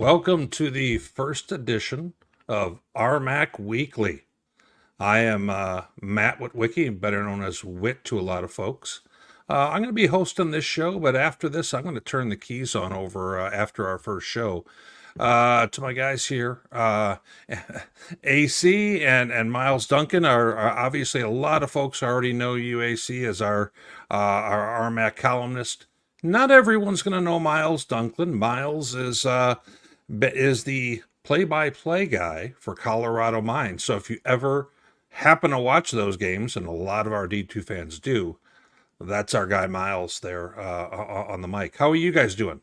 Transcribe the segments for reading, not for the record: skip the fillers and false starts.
Welcome to the first edition of RMAC Weekly. I am Matt Witwicky, better known as Witt to a lot of folks. I'm going to be hosting this show, but after this, I'm going to turn the keys on over after our first show to my guys here. AC and Miles Duncan are obviously a lot of folks already know you, AC, as our RMAC columnist. Not everyone's going to know Miles Duncan. Miles is the play-by-play guy for Colorado Mines. So if you ever happen to watch those games, and a lot of our D2 fans do, that's our guy Miles there on the mic. How are you guys doing?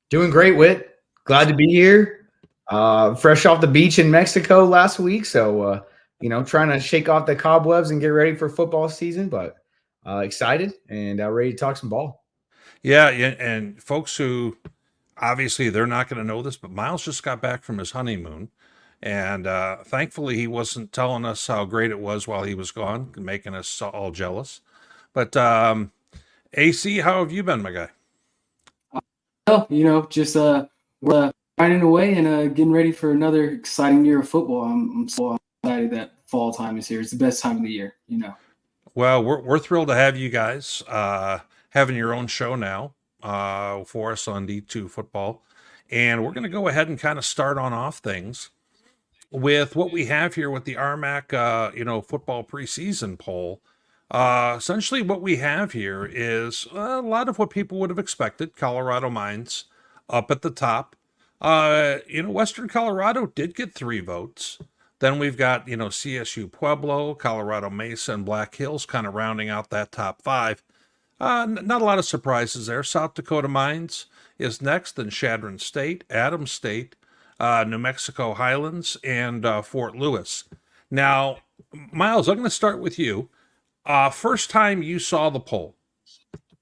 Doing great, Witt. Glad to be here. Fresh off the beach in Mexico last week. So, trying to shake off the cobwebs and get ready for football season, but excited and ready to talk some ball. Yeah, and folks who obviously they're not going to know this, but Miles just got back from his honeymoon. And thankfully, he wasn't telling us how great it was while he was gone, making us all jealous. But AC, how have you been, my guy? Well, just we're riding away and getting ready for another exciting year of football. I'm so excited that fall time is here. It's the best time of the year, Well, we're thrilled to have you guys having your own show now for us on D2 football. And we're going to go ahead and kind of start on off things with what we have here with the RMAC, football preseason poll. Essentially what we have here is a lot of what people would have expected. Colorado Mines up at the top. Western Colorado did get 3 votes. Then we've got, CSU Pueblo, Colorado Mesa, and Black Hills kind of rounding out that top 5. Not a lot of surprises there. South Dakota Mines is next, then Chadron State, Adams State, New Mexico Highlands, and Fort Lewis. Now, Miles, I'm going to start with you. First time you saw the poll,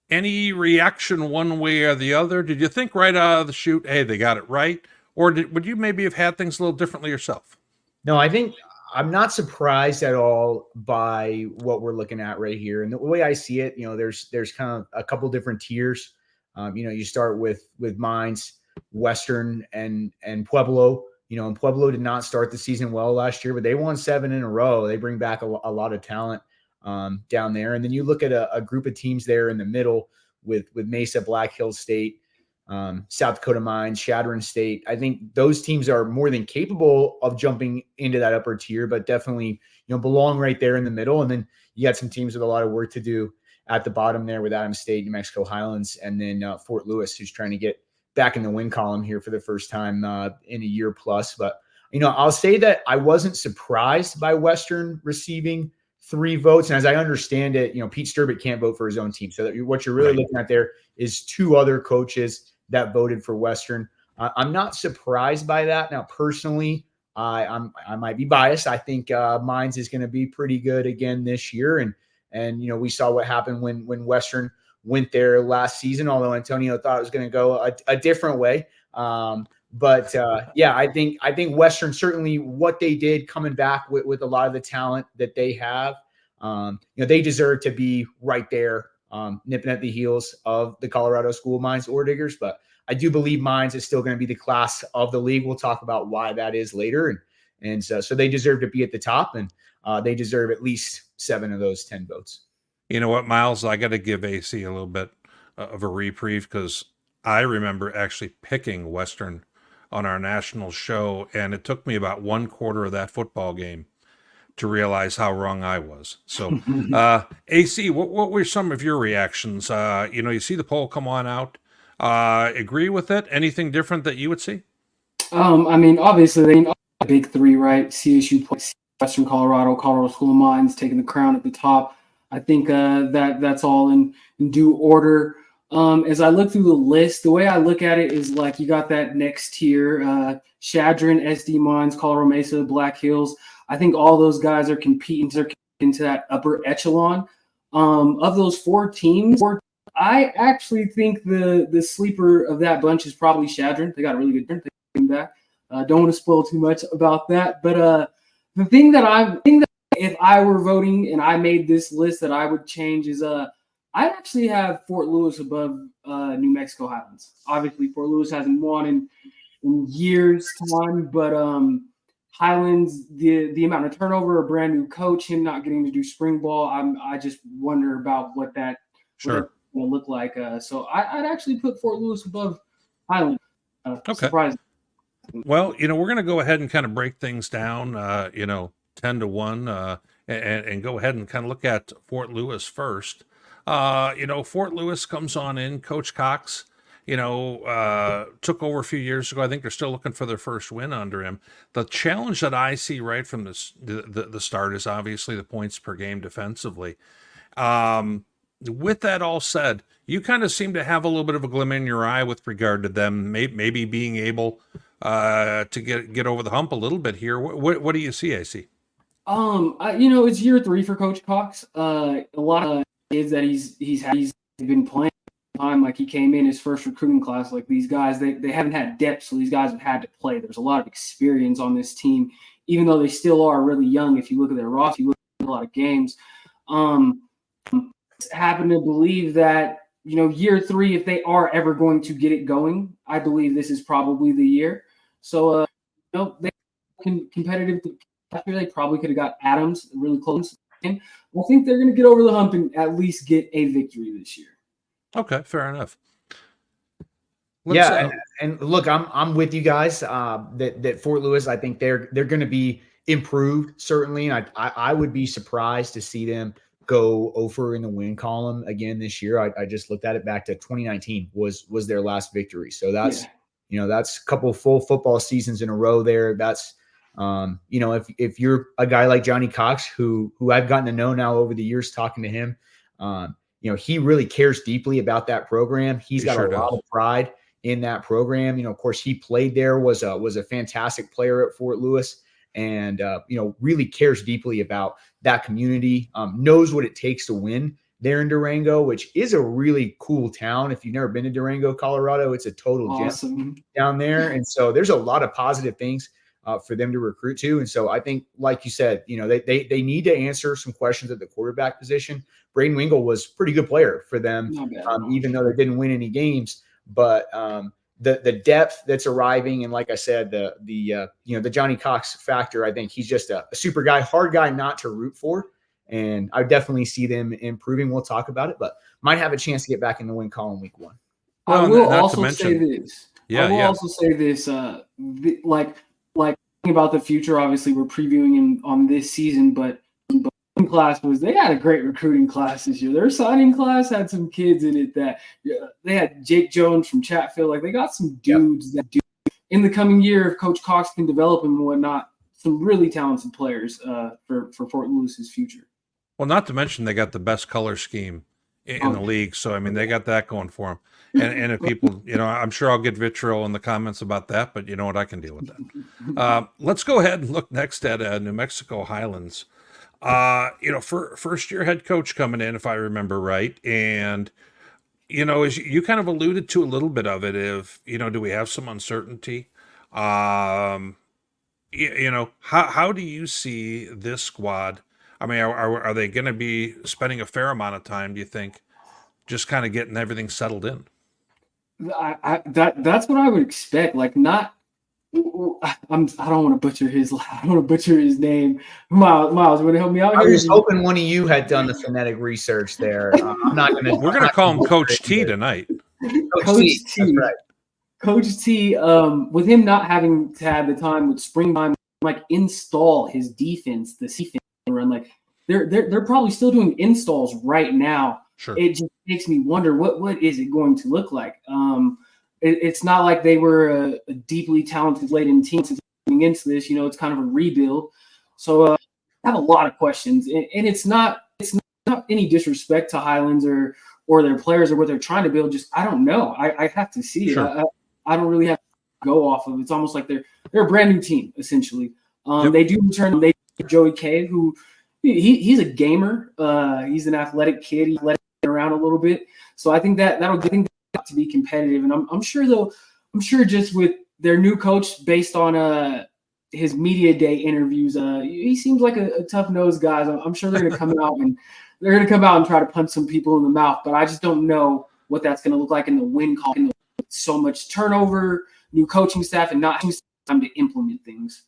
any reaction one way or the other? Did you think right out of the chute, hey, they got it right? Or would you maybe have had things a little differently yourself? No, I think I'm not surprised at all by what we're looking at right here. And the way I see it, there's kind of a couple different tiers. You start with Mines, Western, and Pueblo. And Pueblo did not start the season well last year, but they won 7 in a row. They bring back a lot of talent down there. And then you look at a group of teams there in the middle with Mesa, Black Hills State, South Dakota Mines, Chadron State. I think those teams are more than capable of jumping into that upper tier, but definitely, belong right there in the middle. And then you got some teams with a lot of work to do at the bottom there with Adams State, New Mexico Highlands, and then Fort Lewis, who's trying to get back in the win column here for the first time in a year plus. But, I'll say that I wasn't surprised by Western receiving 3 votes. And as I understand it, Pete Sturbitt can't vote for his own team. So what you're really looking at there is 2 other coaches that voted for Western. I'm not surprised by that. Now, personally, I might be biased. I think Mines is going to be pretty good again this year. And we saw what happened when Western went there last season, although Antonio thought it was going to go a different way. I think Western, certainly what they did coming back with a lot of the talent that they have, they deserve to be right there, nipping at the heels of the Colorado School of Mines Ore Diggers. But I do believe Mines is still going to be the class of the league. We'll talk about why that is later. And so they deserve to be at the top, and they deserve at least 7 of those 10 votes. You know what, Miles? I got to give AC a little bit of a reprieve because I remember actually picking Western on our national show, and it took me about 1/4 of that football game to realize how wrong I was. So, AC, what were some of your reactions? You see the poll come on out. Agree with it? Anything different that you would see? Obviously, the big 3, right? CSU, Western Colorado, Colorado School of Mines taking the crown at the top. I think that's all in due order. As I look through the list, the way I look at it is like you got that next tier, Chadron, SD Mines, Colorado Mesa, Black Hills. I think all those guys are competing into that upper echelon. Of those 4 teams, I actually think the sleeper of that bunch is probably Chadron. They got a really good team back. Don't want to spoil too much about that, but the thing that if I were voting and I made this list that I would change is I actually have Fort Lewis above New Mexico Highlands. Obviously, Fort Lewis hasn't won in years' time, but Highlands, the amount of turnover, a brand new coach, him not getting to do spring ball, I just wonder about what that's going to look like. So I'd actually put Fort Lewis above Highlands. Okay. Surprising. Well, we're going to go ahead and kind of break things down, 10-1, and go ahead and kind of look at Fort Lewis first. Fort Lewis comes on in. Coach Cox, took over a few years ago. I think they're still looking for their first win under him. The challenge that I see right from the start is obviously the points per game defensively. With that all said, you kind of seem to have a little bit of a glimmer in your eye with regard to them maybe being able to get over the hump a little bit here. What do you see, AC? It's year 3 for Coach Cox. A lot of kids that he's been playing time, like he came in his first recruiting class, like these guys, they haven't had depth, so these guys have had to play. There's a lot of experience on this team, even though they still are really young. If you look at their roster, you look at a lot of games. Happen to believe that, year 3, if they are ever going to get it going, I believe this is probably the year. So, they competitive. They probably could have got Adams really close. And I think they're going to get over the hump and at least get a victory this year. Okay, fair enough. And look, I'm with you guys. That Fort Lewis, I think they're going to be improved certainly, and I would be surprised to see them go over in the win column again this year. I just looked at it back to 2019 was their last victory. So that's that's a couple full football seasons in a row there. That's if you're a guy like Johnny Cox, who I've gotten to know now over the years talking to him, he really cares deeply about that program. He's got a lot of pride in that program. Of course, he played there, was a fantastic player at Fort Lewis, and really cares deeply about that community. Knows what it takes to win there in Durango, which is a really cool town. If you've never been to Durango, Colorado, it's a total gem down there. And so there's a lot of positive things for them to recruit to. And so I think, like you said, they need to answer some questions at the quarterback position. Braden Wingle was a pretty good player for them, even though they didn't win any games. But the depth that's arriving, and like I said, the Johnny Cox factor, I think he's just a super guy, hard guy not to root for. And I definitely see them improving. We'll talk about it, but might have a chance to get back in the win column week 1. I will also say this. Also say this. Like thinking about the future, obviously we're previewing on this season, but class they had a great recruiting class this year. Their signing class had some kids in it that they had Jake Jones from Chatfield. Like they got some dudes that do in the coming year, if Coach Cox can develop them and whatnot, some really talented players for Fort Lewis's future. Well, not to mention they got the best color scheme in the league. So, I mean, they got that going for them. And if people, I'm sure I'll get vitriol in the comments about that, but you know what? I can deal with that. Let's go ahead and look next at New Mexico Highlands. For first year head coach coming in, if I remember right. And, as you kind of alluded to a little bit of it, do we have some uncertainty? How do you see this squad? I mean, are they going to be spending a fair amount of time, do you think, just kind of getting everything settled in? That's what I would expect. Like, not. I don't want to butcher his. I don't want to butcher his name. Miles, you want to help me out here? I was hoping one of you had done the phonetic research there. I'm not going to. We're going to call him Coach T tonight. Coach T. That's right. Coach T. With him not having had the time with springtime, like install his defense, the defense run, like they're probably still doing installs right now. Sure. It just makes me wonder what is it going to look like. It's not like they were a deeply talented laden team coming into this. It's kind of a rebuild. So I have a lot of questions, and it's not any disrespect to Highlands or their players or what they're trying to build. Just I don't know. I have to see it. Sure. I don't really have to go off of it. It's almost like they're a brand new team essentially. Yep. They do return. Joey K, who he's a gamer. He's an athletic kid. He's letting around a little bit. So I think that'll get to be competitive. And I'm sure just with their new coach, based on his media day interviews, he seems like a tough nosed guy. I'm sure they're going to come out they're going to come out and try to punch some people in the mouth. But I just don't know what that's going to look like in the win column. So much turnover, new coaching staff, and not time to implement things.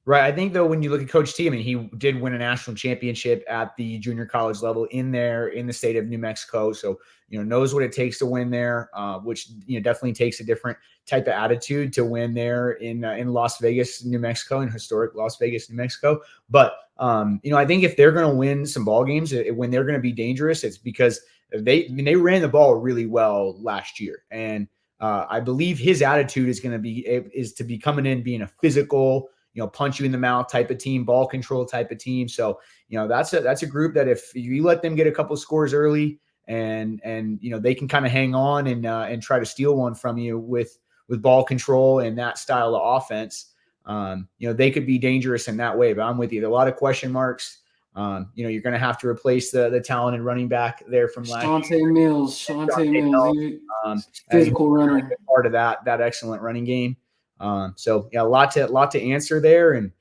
Right. I think, though, when you look at Coach T, I mean, he did win a national championship at the junior college level in the state of New Mexico. So, knows what it takes to win there, which, definitely takes a different type of attitude to win there in Las Vegas, New Mexico, in historic Las Vegas, New Mexico. But, I think if they're going to win some ball games, when they're going to be dangerous, it's because they ran the ball really well last year. And I believe his attitude is to be coming in, being a physical, punch you in the mouth type of team, ball control type of team. So, that's a group that if you let them get a couple scores early and they can kind of hang on and try to steal one from you with ball control and that style of offense, they could be dangerous in that way. But I'm with you. There are a lot of question marks. You're going to have to replace the talented running back there from last year. Shante Mills, physical runner, part of that excellent running game. So yeah, a lot to answer there, and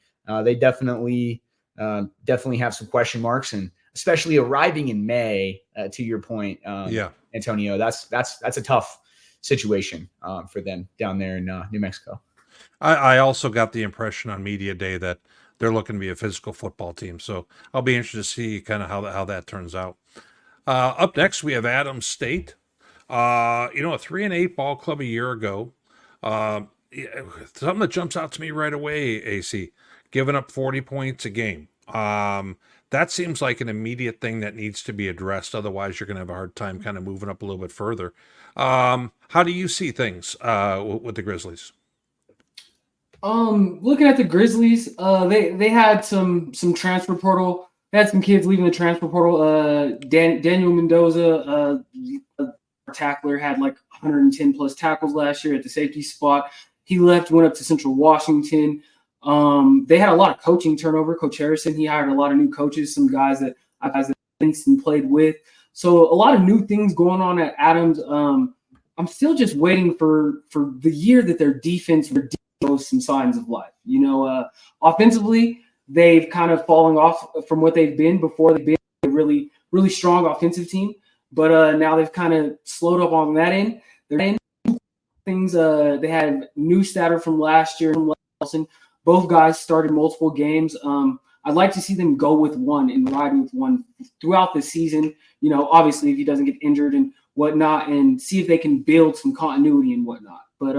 they definitely have some question marks, and especially arriving in May. To your point, Antonio, that's a tough situation for them down there in New Mexico. I also got the impression on media day that they're looking to be a physical football team, so I'll be interested to see kind of how that turns out. Up next, we have Adams State. A 3-8 ball club a year ago. Something that jumps out to me right away, AC, giving up 40 points a game. That seems like an immediate thing that needs to be addressed. Otherwise, you're going to have a hard time kind of moving up a little bit further. How do you see things with the Grizzlies? Looking at the Grizzlies, they had some transfer portal. They had some kids leaving the transfer portal. Daniel Mendoza, tackler, had like 110 plus tackles last year at the safety spot. He left, went up to Central Washington. They had a lot of coaching turnover. Coach Harrison, he hired a lot of new coaches, some guys that I've played with. So a lot of new things going on at Adams. I'm still just waiting for the year that their defense shows some signs of life. Offensively, they've kind of fallen off from what they've been before. They've been a really, really strong offensive team, but now they've kind of slowed up on that end. They're in things. They had new starter from last year. Both guys started multiple games. I'd like to see them go with one and ride with one throughout the season. Obviously if he doesn't get injured and whatnot, and see if they can build some continuity and whatnot. But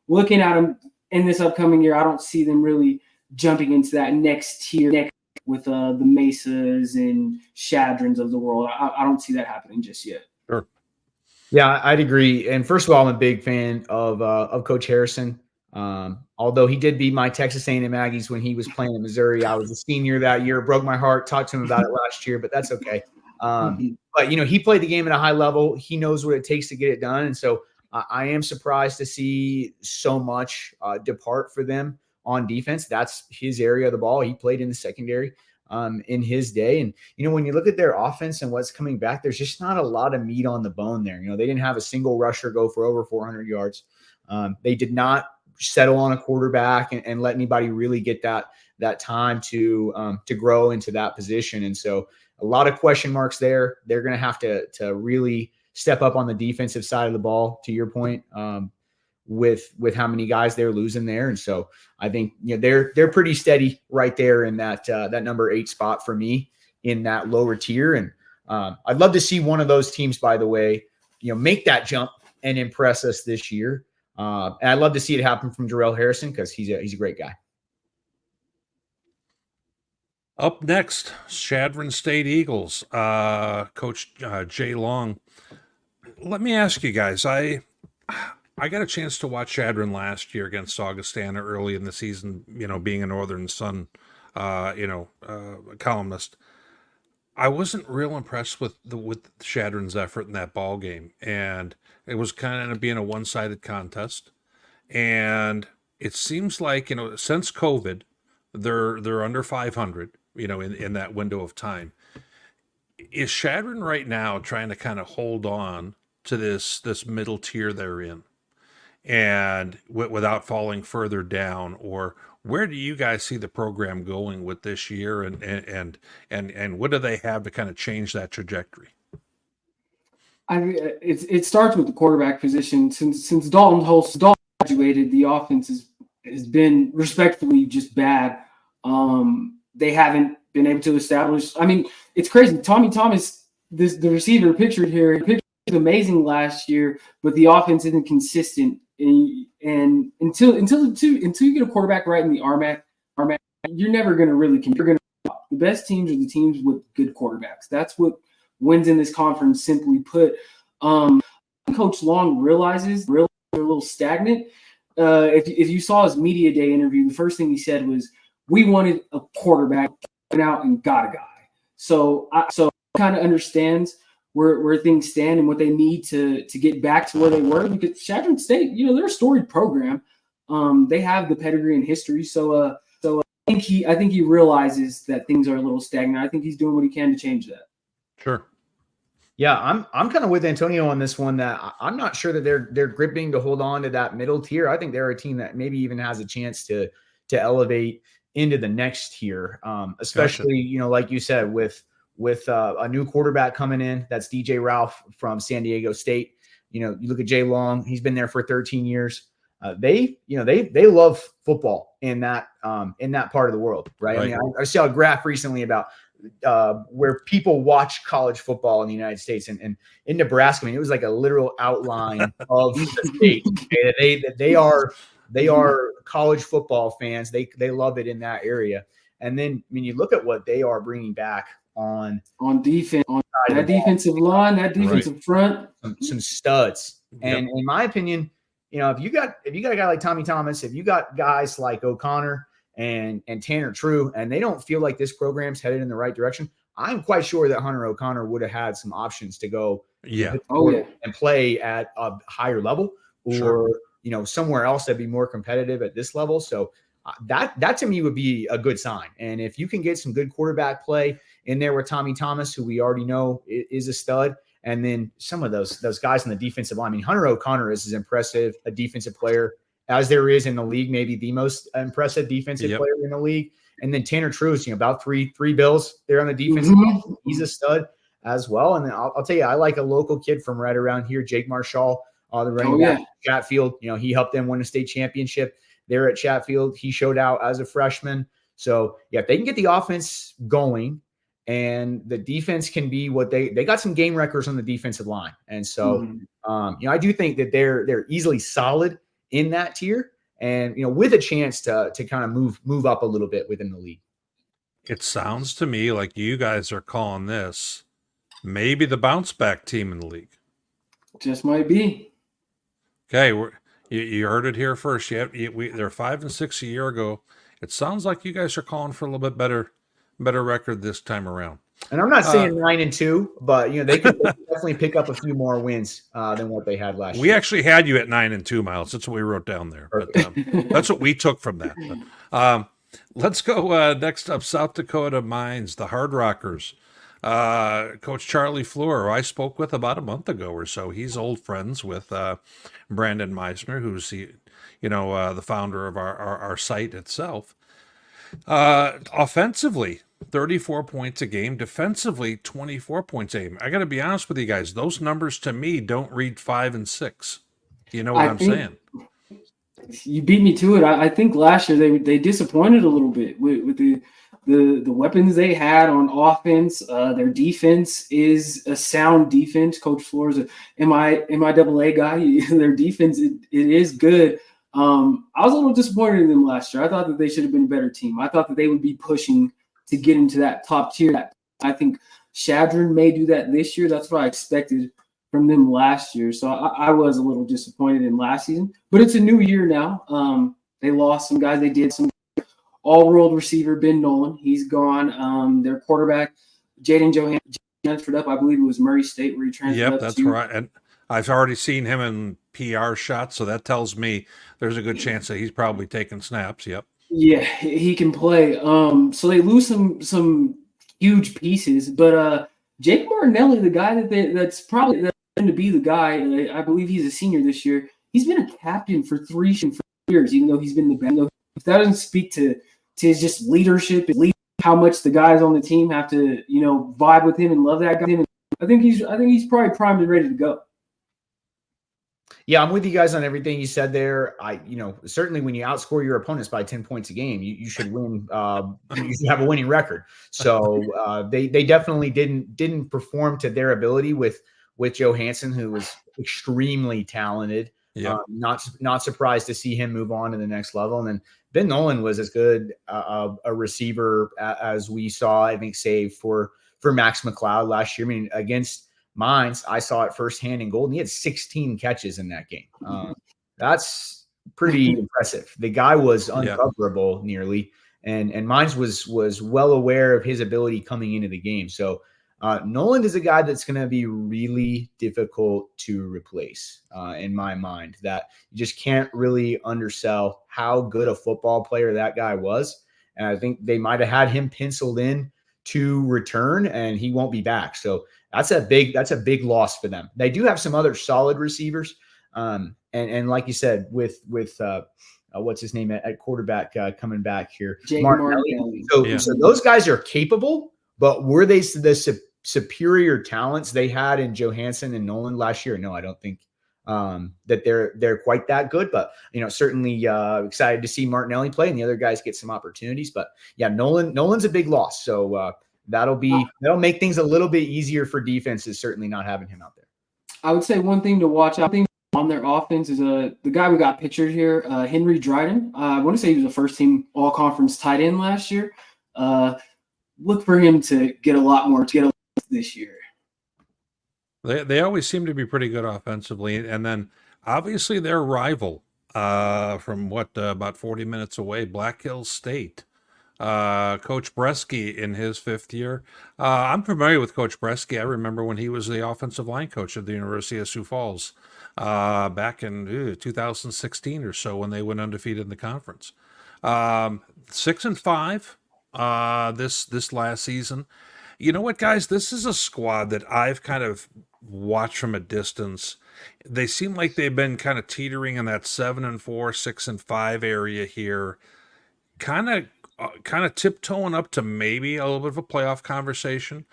looking at them in this upcoming year, I don't see them really jumping into that next tier with the Mesas and Chadrons of the world. I don't see that happening just yet. Sure. Yeah, I'd agree. And first of all, I'm a big fan of Coach Harrison. Although he did beat my Texas A&M Aggies when he was playing in Missouri. I was a senior that year. Broke my heart. Talked to him about it last year, but that's okay. But he played the game at a high level. He knows what it takes to get it done, and so I am surprised to see so much depart for them on defense. That's his area of the ball. He played in the secondary in his day. And, when you look at their offense and what's coming back, there's just not a lot of meat on the bone there. They didn't have a single rusher go for over 400 yards. They did not settle on a quarterback and let anybody really get that time to grow into that position. And so a lot of question marks there. They're going to have to really step up on the defensive side of the ball, to your point, with how many guys they're losing there. And so I think they're pretty steady right there in that number 8 spot for me in that lower tier. And I'd love to see one of those teams, by the way, make that jump and impress us this year. And I'd love to see it happen from Jarrell Harrison because he's a great guy. Up next, Chadron State Eagles, Coach Jay Long. Let me ask you guys, I got a chance to watch Chadron last year against Augustana early in the season, being a Northern Sun, columnist. I wasn't real impressed with Chadron's effort in that ball game, and it was kind of being a one-sided contest. And it seems like, since COVID, they're under 500, in that window of time. Is Chadron right now trying to kind of hold on to this middle tier they're in, and without falling further down, or Where do you guys see the program going with this year, and what do they have to kind of change that trajectory? It starts with the quarterback position. Since Dalton graduated, the offense has been respectfully just bad. They haven't been able to establish. I mean, it's crazy. Tommy Thomas, the receiver pictured here, he pictured amazing last year, but the offense isn't consistent. And until you get a quarterback right in the RMAC, you're never going to really compete. The best teams are the teams with good quarterbacks. That's what wins in this conference. Simply put, Coach Long realizes they're a little stagnant. If you saw his media day interview, the first thing he said was, "We wanted a quarterback, went out and got a guy." So kind of understands where things stand and what they need to get back to where they were, because Chadron State, they're a storied program. They have the pedigree and history. So I think he realizes that things are a little stagnant. I think he's doing what he can to change that. Sure. Yeah, I'm kind of with Antonio on this one, that I'm not sure that they're gripping to hold on to that middle tier. I think they're a team that maybe even has a chance to elevate into the next tier, especially, Gotcha. Like you said, with a new quarterback coming in. That's DJ Ralph from San Diego State. You look at Jay Long, he's been there for 13 years. They love football in that part of the world, right? I mean, I saw a graph recently about where people watch college football in the United States, and in Nebraska. I mean, it was like a literal outline of the state. They are college football fans. They love it in that area. And then, I mean, you look at what they are bringing back on defense, on that defensive line, that defensive front, some studs. And in my opinion, if you got a guy like Tommy Thomas, if you got guys like O'Connor and Tanner True, and they don't feel like this program's headed in the right direction, I'm quite sure that Hunter O'Connor would have had some options to go and play at a higher level, or somewhere else that'd be more competitive at this level. So that to me would be a good sign. And if you can get some good quarterback play in there with Tommy Thomas, who we already know is a stud, and then some of those guys on the defensive line. I mean, Hunter O'Connor is as impressive a defensive player as there is in the league, maybe the most impressive defensive player in the league. And then Tanner Truce, about three bills there on the defensive line. He's a stud as well. And then I'll tell you, I like a local kid from right around here, Jake Marshall, the running back at Chatfield. He helped them win a state championship there at Chatfield. He showed out as a freshman. So, if they can get the offense going and the defense can be what they got some game wreckers on the defensive line. And so, I do think that they're easily solid in that tier, and, with a chance to kind of move up a little bit within the league. It sounds to me like you guys are calling this maybe the bounce back team in the league. Just might be. Okay, you heard it here first. They're 5-6 a year ago. It sounds like you guys are calling for a little bit better record this time around. And I'm not saying 9-2, but they could definitely pick up a few more wins than what they had last year. We actually had you at 9-2, Miles. That's what we wrote down there. But that's what we took from that. But, let's go next up, South Dakota Mines, the Hard Rockers. Coach Charlie Fleur, who I spoke with about a month ago or so. He's old friends with Brandon Meisner, who's the founder of our site itself. Offensively, 34 points a game. Defensively, 24 points a game. I got to be honest with you guys; those numbers to me don't read 5 and 6. You know what I'm saying? You beat me to it. I think last year they disappointed a little bit with the weapons they had on offense. Their defense is a sound defense. Coach Flores, MIAA guy. Their defense it is good. I was a little disappointed in them last year. I thought that they should have been a better team. I thought that they would be pushing to get into that top tier. I think Chadron may do that this year. That's what I expected from them last year. So I was a little disappointed in last season. But it's a new year now. They lost some guys. They did some all-world receiver, Ben Nolan. He's gone. Their quarterback, Jaden Johan, transferred up. I believe it was Murray State where he transferred up. Yep, that's right. And I've already seen him in PR shots, so that tells me there's a good chance that he's probably taking snaps. Yep. Yeah, he can play. So they lose some huge pieces, but Jake Martinelli, the guy that's probably going to be the guy. I believe he's a senior this year. He's been a captain for 3 years, even though he's been the if that doesn't speak to his just leadership, how much the guys on the team have to, vibe with him and love that guy. I think he's probably primed and ready to go. Yeah, I'm with you guys on everything you said there. Certainly when you outscore your opponents by 10 points a game, you should win. You should have a winning record. So they definitely didn't perform to their ability with Johansson, who was extremely talented. Yeah. Not surprised to see him move on to the next level. And then Ben Nolan was as good a receiver as we saw, I think, save for Max McLeod last year. I mean, against Mines, I saw it firsthand in Golden. He had 16 catches in that game. That's pretty impressive. The guy was uncoverable nearly, and Mines was well aware of his ability coming into the game. So Noland is a guy that's going to be really difficult to replace in my mind. That you just can't really undersell how good a football player that guy was. And I think they might have had him penciled in to return, and he won't be back. So that's a big loss for them. They do have some other solid receivers. And like you said, with what's his name at quarterback coming back here, Martinelli. So those guys are capable, but were they the superior talents they had in Johansson and Nolan last year? No, I don't think that they're quite that good. But certainly excited to see Martinelli play and the other guys get some opportunities. But yeah, Nolan's a big loss. So that'll make things a little bit easier for defenses, certainly not having him out there. I would say one thing to watch out on their offense is the guy we got pictured here, Henry Dryden. I want to say he was a first-team all-conference tight end last year. Look for him to get a lot more this year. They always seem to be pretty good offensively, and then obviously their rival from about 40 minutes away, Black Hills State. Coach Bresky in his 5th year. I'm familiar with Coach Bresky. I remember when he was the offensive line coach at the University of Sioux Falls back in 2016 or so when they went undefeated in the conference. 6-5 this last season. You know what, guys? This is a squad that I've kind of watched from a distance. They seem like they've been kind of teetering in that 7-4, 6-5 area here. Kind of tiptoeing up to maybe a little bit of a playoff conversation,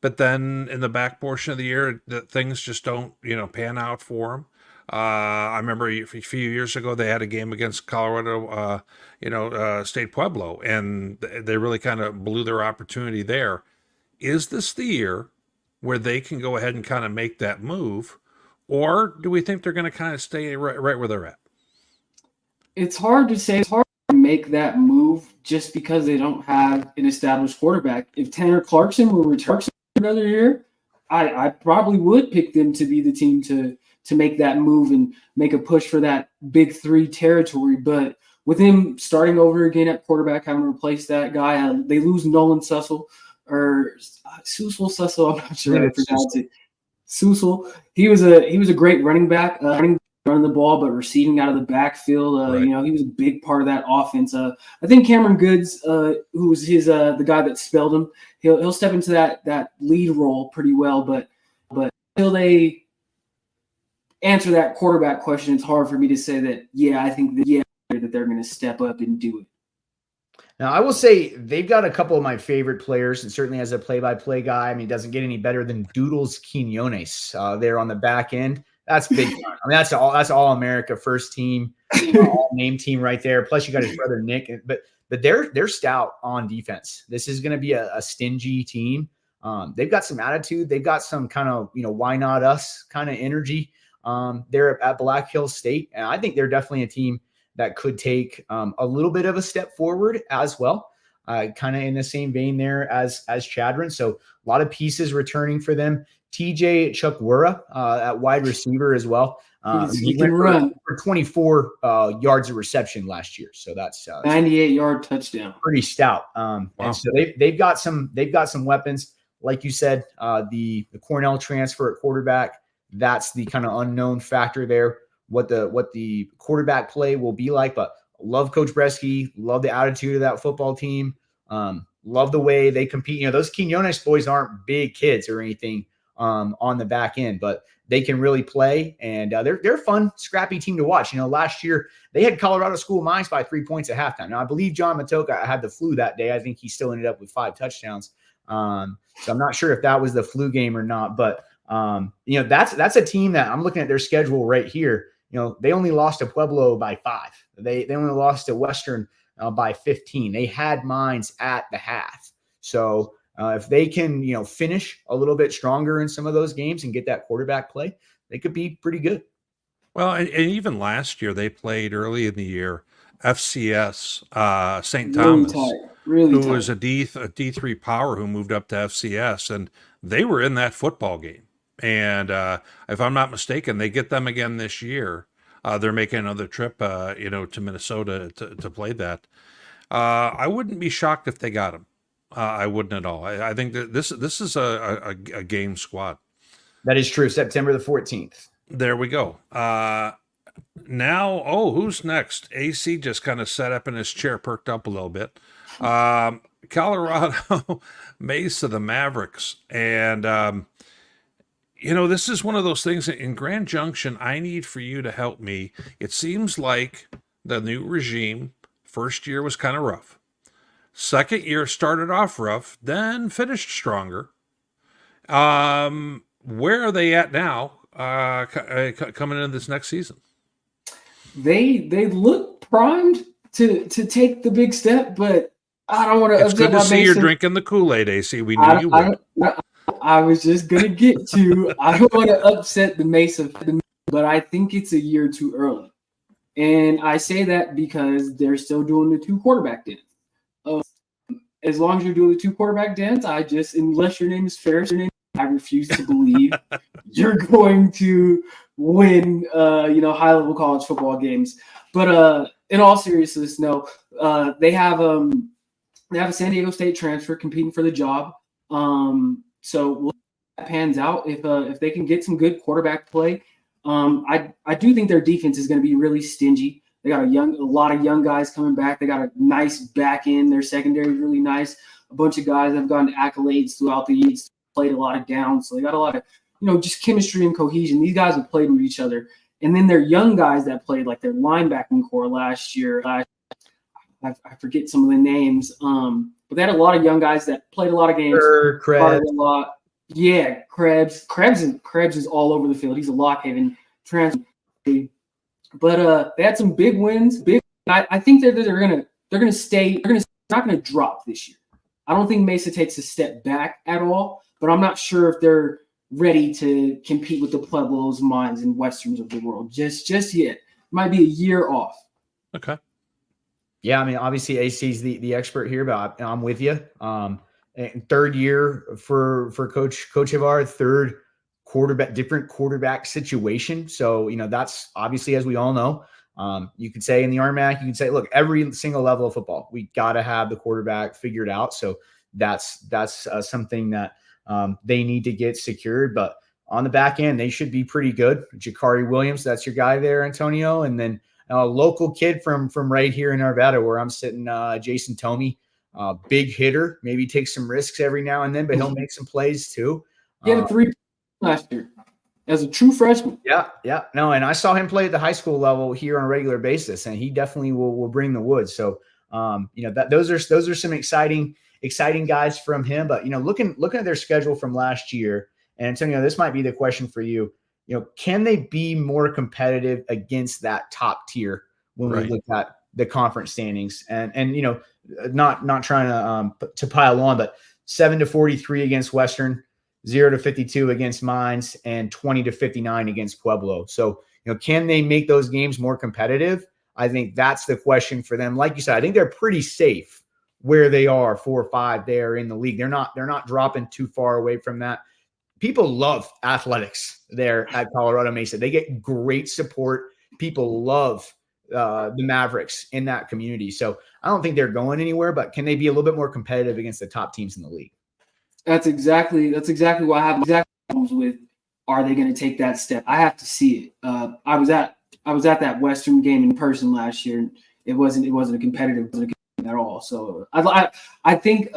but then in the back portion of the year, things just don't, pan out for them. I remember a few years ago they had a game against Colorado, State Pueblo, and they really kind of blew their opportunity there. Is this the year where they can go ahead and kind of make that move, or do we think they're going to kind of stay right where they're at? It's hard to say. It's hard to make that move just because they don't have an established quarterback. If Tanner Clarkson will return another year, I probably would pick them to be the team to make that move and make a push for that Big 3 territory. But with him starting over again at quarterback, having to replace that guy, they lose Nolan Sussel or Sussel. I'm not sure how to pronounce it. Sussel. He was a great running back. Running the ball, but receiving out of the backfield. Right. He was a big part of that offense. I think Cameron Goods, who was the guy that spelled him, he'll step into that lead role pretty well. But until they answer that quarterback question, it's hard for me to say that. Yeah, I think that they're going to step up and do it. Now, I will say they've got a couple of my favorite players, and certainly as a play-by-play guy, I mean, it doesn't get any better than Doodles Quinones there on the back end. That's big time. I mean, that's all America first team, all name team right there. Plus, you got his brother Nick, but they're stout on defense. This is going to be a stingy team. They've got some attitude. They've got some kind of why not us kind of energy. They're at Black Hills State, and I think they're definitely a team that could take a little bit of a step forward as well. Kind of in the same vein there as Chadron. So a lot of pieces returning for them. TJ Chukwura at wide receiver as well. He can run for 24 yards of reception last year. So that's 98-yard touchdown. Pretty stout. Wow. And so they've got some weapons. Like you said, the Cornell transfer at quarterback, that's the kind of unknown factor there. What the quarterback play will be like, but love Coach Bresky, love the attitude of that football team. Love the way they compete. Those Quinones boys aren't big kids or anything on the back end, but they can really play, and they're a fun, scrappy team to watch. Last year they had Colorado School of Mines by 3 points at halftime. Now I believe John Matoka had the flu that day. I think he still ended up with 5 touchdowns. So I'm not sure if that was the flu game or not, but that's a team that I'm looking at their schedule right here. They only lost to Pueblo by 5. They only lost to Western by 15. They had Mines at the half. So if they can, finish a little bit stronger in some of those games and get that quarterback play, they could be pretty good. Well, and even last year they played early in the year FCS St. Thomas, who was a D3 power who moved up to FCS, and they were in that football game. And if I'm not mistaken, they get them again this year. They're making another trip, to Minnesota to play that. I wouldn't be shocked if they got them. I wouldn't at all. I think that this is a game squad. That is true. September the 14th. There we go. Now, who's next? AC just kind of sat up in his chair, perked up a little bit. Colorado, Mesa, the Mavericks. And, this is one of those things in Grand Junction, I need for you to help me. It seems like the new regime, first year was kind of rough. Second year started off rough, then finished stronger. Where are they at now coming into this next season? They look primed to take the big step, but I don't want to. It's good to see you're drinking the Kool-Aid, AC. We knew you would. I was just going to get to, I don't want to upset the Mesa, but I think it's a year too early. And I say that because they're still doing the 2 quarterback dance. As long as you're doing the 2 quarterback dance, unless your name is Ferris, I refuse to believe you're going to win, high-level college football games. But in all seriousness, no. They have a San Diego State transfer competing for the job. So we'll see how that pans out if they can get some good quarterback play. I do think their defense is going to be really stingy. They got a lot of young guys coming back. They got a nice back end. Their secondary is really nice. A bunch of guys have gotten accolades throughout the years, played a lot of downs. So they got a lot of, just chemistry and cohesion. These guys have played with each other. And then their young guys that played, like their linebacking core last year. I forget some of the names. But they had a lot of young guys that played a lot of games. Krebs. A lot. Yeah, Krebs. Krebs is all over the field. He's a Lockhaven transfer. But they had some big wins. I think that they're gonna stay. They're not gonna drop this year. I don't think Mesa takes a step back at all. But I'm not sure if they're ready to compete with the Pueblos, Mines, and Westerns of the world just yet. It might be a year off. Okay. Yeah, I mean, obviously AC's the expert here, but I'm with you. And third year for Coach Ivar, third different quarterback situation. So, that's obviously, as we all know, you could say in the RMAC, you could say, look, every single level of football, we got to have the quarterback figured out. So that's something that they need to get secured. But on the back end, they should be pretty good. Jakari Williams, that's your guy there, Antonio. And then a local kid from right here in Arvada, where I'm sitting, Jason Tomey, big hitter, maybe takes some risks every now and then, but he'll make some plays too. He had 3 last year as a true freshman. Yeah. No, and I saw him play at the high school level here on a regular basis, and he definitely will bring the wood. So, those are some exciting guys from him. But looking at their schedule from last year, and Antonio, this might be the question for you. Can they be more competitive against that top tier when we look at the conference standings? And not trying to pile on, but 7-43 against Western, 0-52 against Mines, and 20-59 against Pueblo. So, can they make those games more competitive? I think that's the question for them. Like you said, I think they're pretty safe where they are, 4 or 5 there in the league. They're not dropping too far away from that. People love athletics there at Colorado Mesa. They get great support. People love the Mavericks in that community. So I don't think they're going anywhere, but can they be a little bit more competitive against the top teams in the league? That's exactly what I have exact problems with. Are they going to take that step? I have to see it. I was at that Western game in person last year, and it wasn't a competitive at all. So I think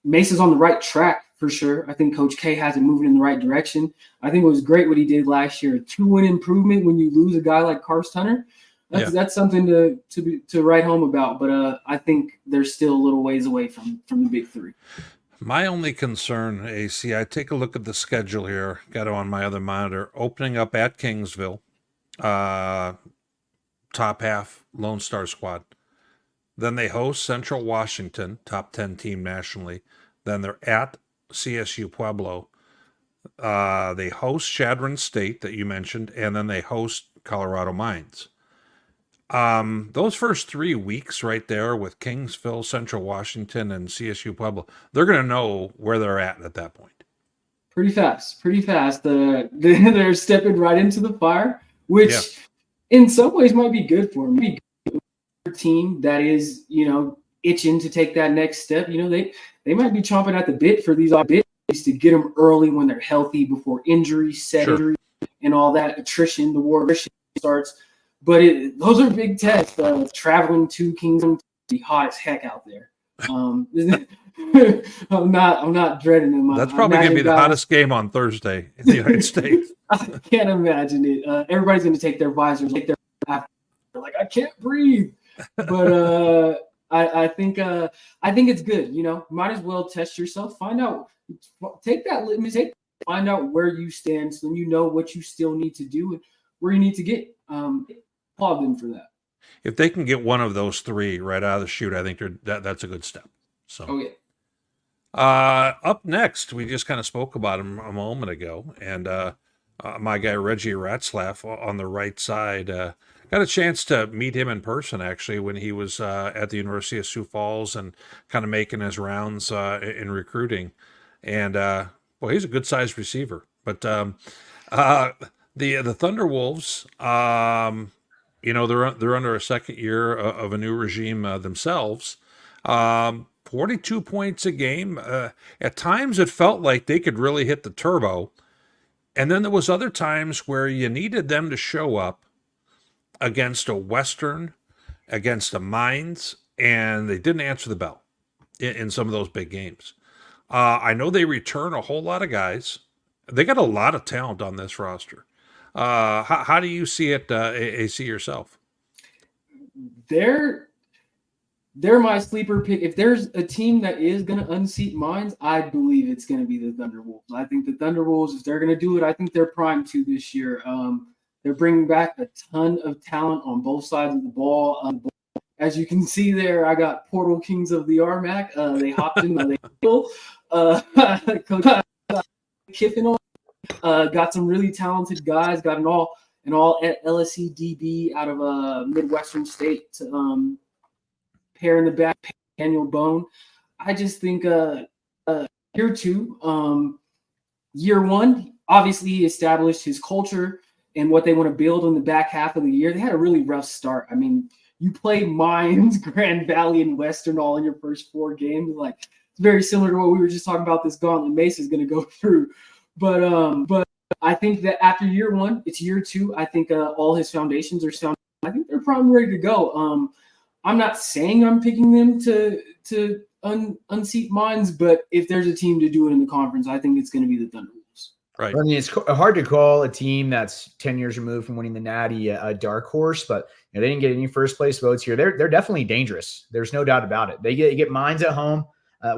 Mesa's on the right track for sure. I think Coach K has it moving in the right direction. I think it was great what he did last year. 2-win improvement when you lose a guy like Karst Hunter. That's something to write home about. But I think they're still a little ways away from the big three. My only concern, AC, I take a look at the schedule here, got it on my other monitor, opening up at Kingsville, top half, Lone Star squad. Then they host Central Washington, top 10 team nationally. Then they're at CSU Pueblo. They host Chadron State that you mentioned, and then they host Colorado Mines. Those first 3 weeks right there with Kingsville, Central Washington, and CSU Pueblo, they're going to know where they're at that point. Pretty fast. They're stepping right into the fire, which in some ways might be good for them. Team that is, itching to take that next step. They might be chomping at the bit for these bits to get them early when they're healthy before injury and all that attrition, the war starts. But those are big tests. Traveling to Kingdom, be hot as heck out there. I'm not dreading them. That's probably going to be the hottest game on Thursday in the United States. I can't imagine it. Everybody's going to take their visors, they're like, I can't breathe. But I think it's good. Might as well test yourself, find out, take that litmus, find out where you stand, so you know what you still need to do and where you need to get. Applaud them for that. If they can get one of those three right out of the chute, I think that's a good step. So, up next, we just kind of spoke about him a moment ago, and my guy Reggie Ratzlaff on the right side. Got a chance to meet him in person, actually, when he was at the University of Sioux Falls and kind of making his rounds in recruiting. And, he's a good-sized receiver. But the Thunderwolves, they're under a second year of a new regime themselves. 42 points a game. At times, it felt like they could really hit the turbo. And then there was other times where you needed them to show up against a Western, against a Mines, and they didn't answer the bell in some of those big games. I know they return a whole lot of guys. They got a lot of talent on this roster. How do you see it, AC, yourself? They're my sleeper pick. If there's a team that is going to unseat Mines, I believe it's going to be the Thunderwolves. I think the Thunderwolves, if they're going to do it, I think they're primed to this year. They're bringing back a ton of talent on both sides of the ball. As you can see there, I got Portal Kings of the RMAC. They hopped in. Coach Kiffin on. Got some really talented guys. Got an all LSE DB out of Midwestern State to pair in the back. Daniel Bone. I just think year two, year one, obviously he established his culture and what they want to build in the back half of the year. They had a really rough start. I mean, you play Mines, Grand Valley, and Western all in your first 4 games. Like, it's very similar to what we were just talking about this gauntlet Mesa is going to go through. But I think that after year one, it's year two. I think all his foundations are sound. I think they're probably ready to go. I'm not saying I'm picking them to unseat Mines, but if there's a team to do it in the conference, I think it's going to be the Thunderwolves. Right. I mean, it's hard to call a team that's 10 years removed from winning the Natty a dark horse, but they didn't get any first place votes here. They're definitely dangerous. There's no doubt about it. They get Mines at home,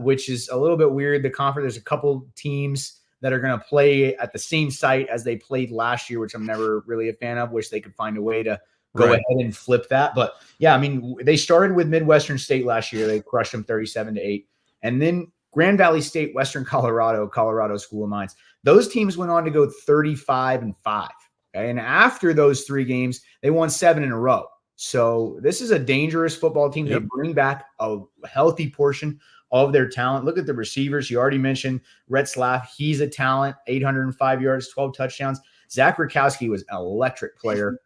which is a little bit weird. The conference, there's a couple teams that are going to play at the same site as they played last year, which I'm never really a fan of. Wish they could find a way to go ahead and flip that. But yeah, I mean, they started with Midwestern State last year. They crushed them 37-8. And then Grand Valley State, Western Colorado School of Mines. Those teams went on to go 35-5. Okay? And after those 3 games, they won 7 in a row. So this is a dangerous football team. Yep. They bring back a healthy portion of their talent. Look at the receivers. You already mentioned Retzlaff. He's a talent, 805 yards, 12 touchdowns. Zach Rakowski was an electric player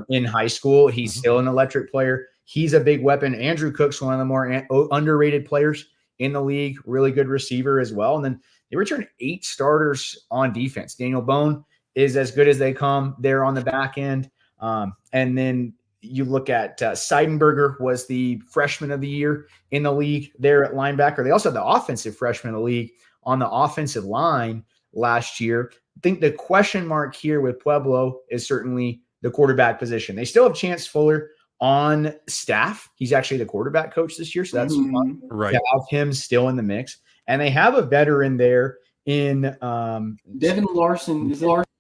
in high school. He's still an electric player. He's a big weapon. Andrew Cook's one of the more underrated players in the league. Really good receiver as well. And then they returned 8 starters on defense. Daniel Bone is as good as they come there on the back end. And then you look at Seidenberger was the freshman of the year in the league there at linebacker. They also had the offensive freshman of the league on the offensive line last year. I think the question mark here with Pueblo is certainly the quarterback position. They still have Chance Fuller on staff. He's actually the quarterback coach this year, so that's fun Right. to have him still in the mix. And they have a veteran there in Devin Larson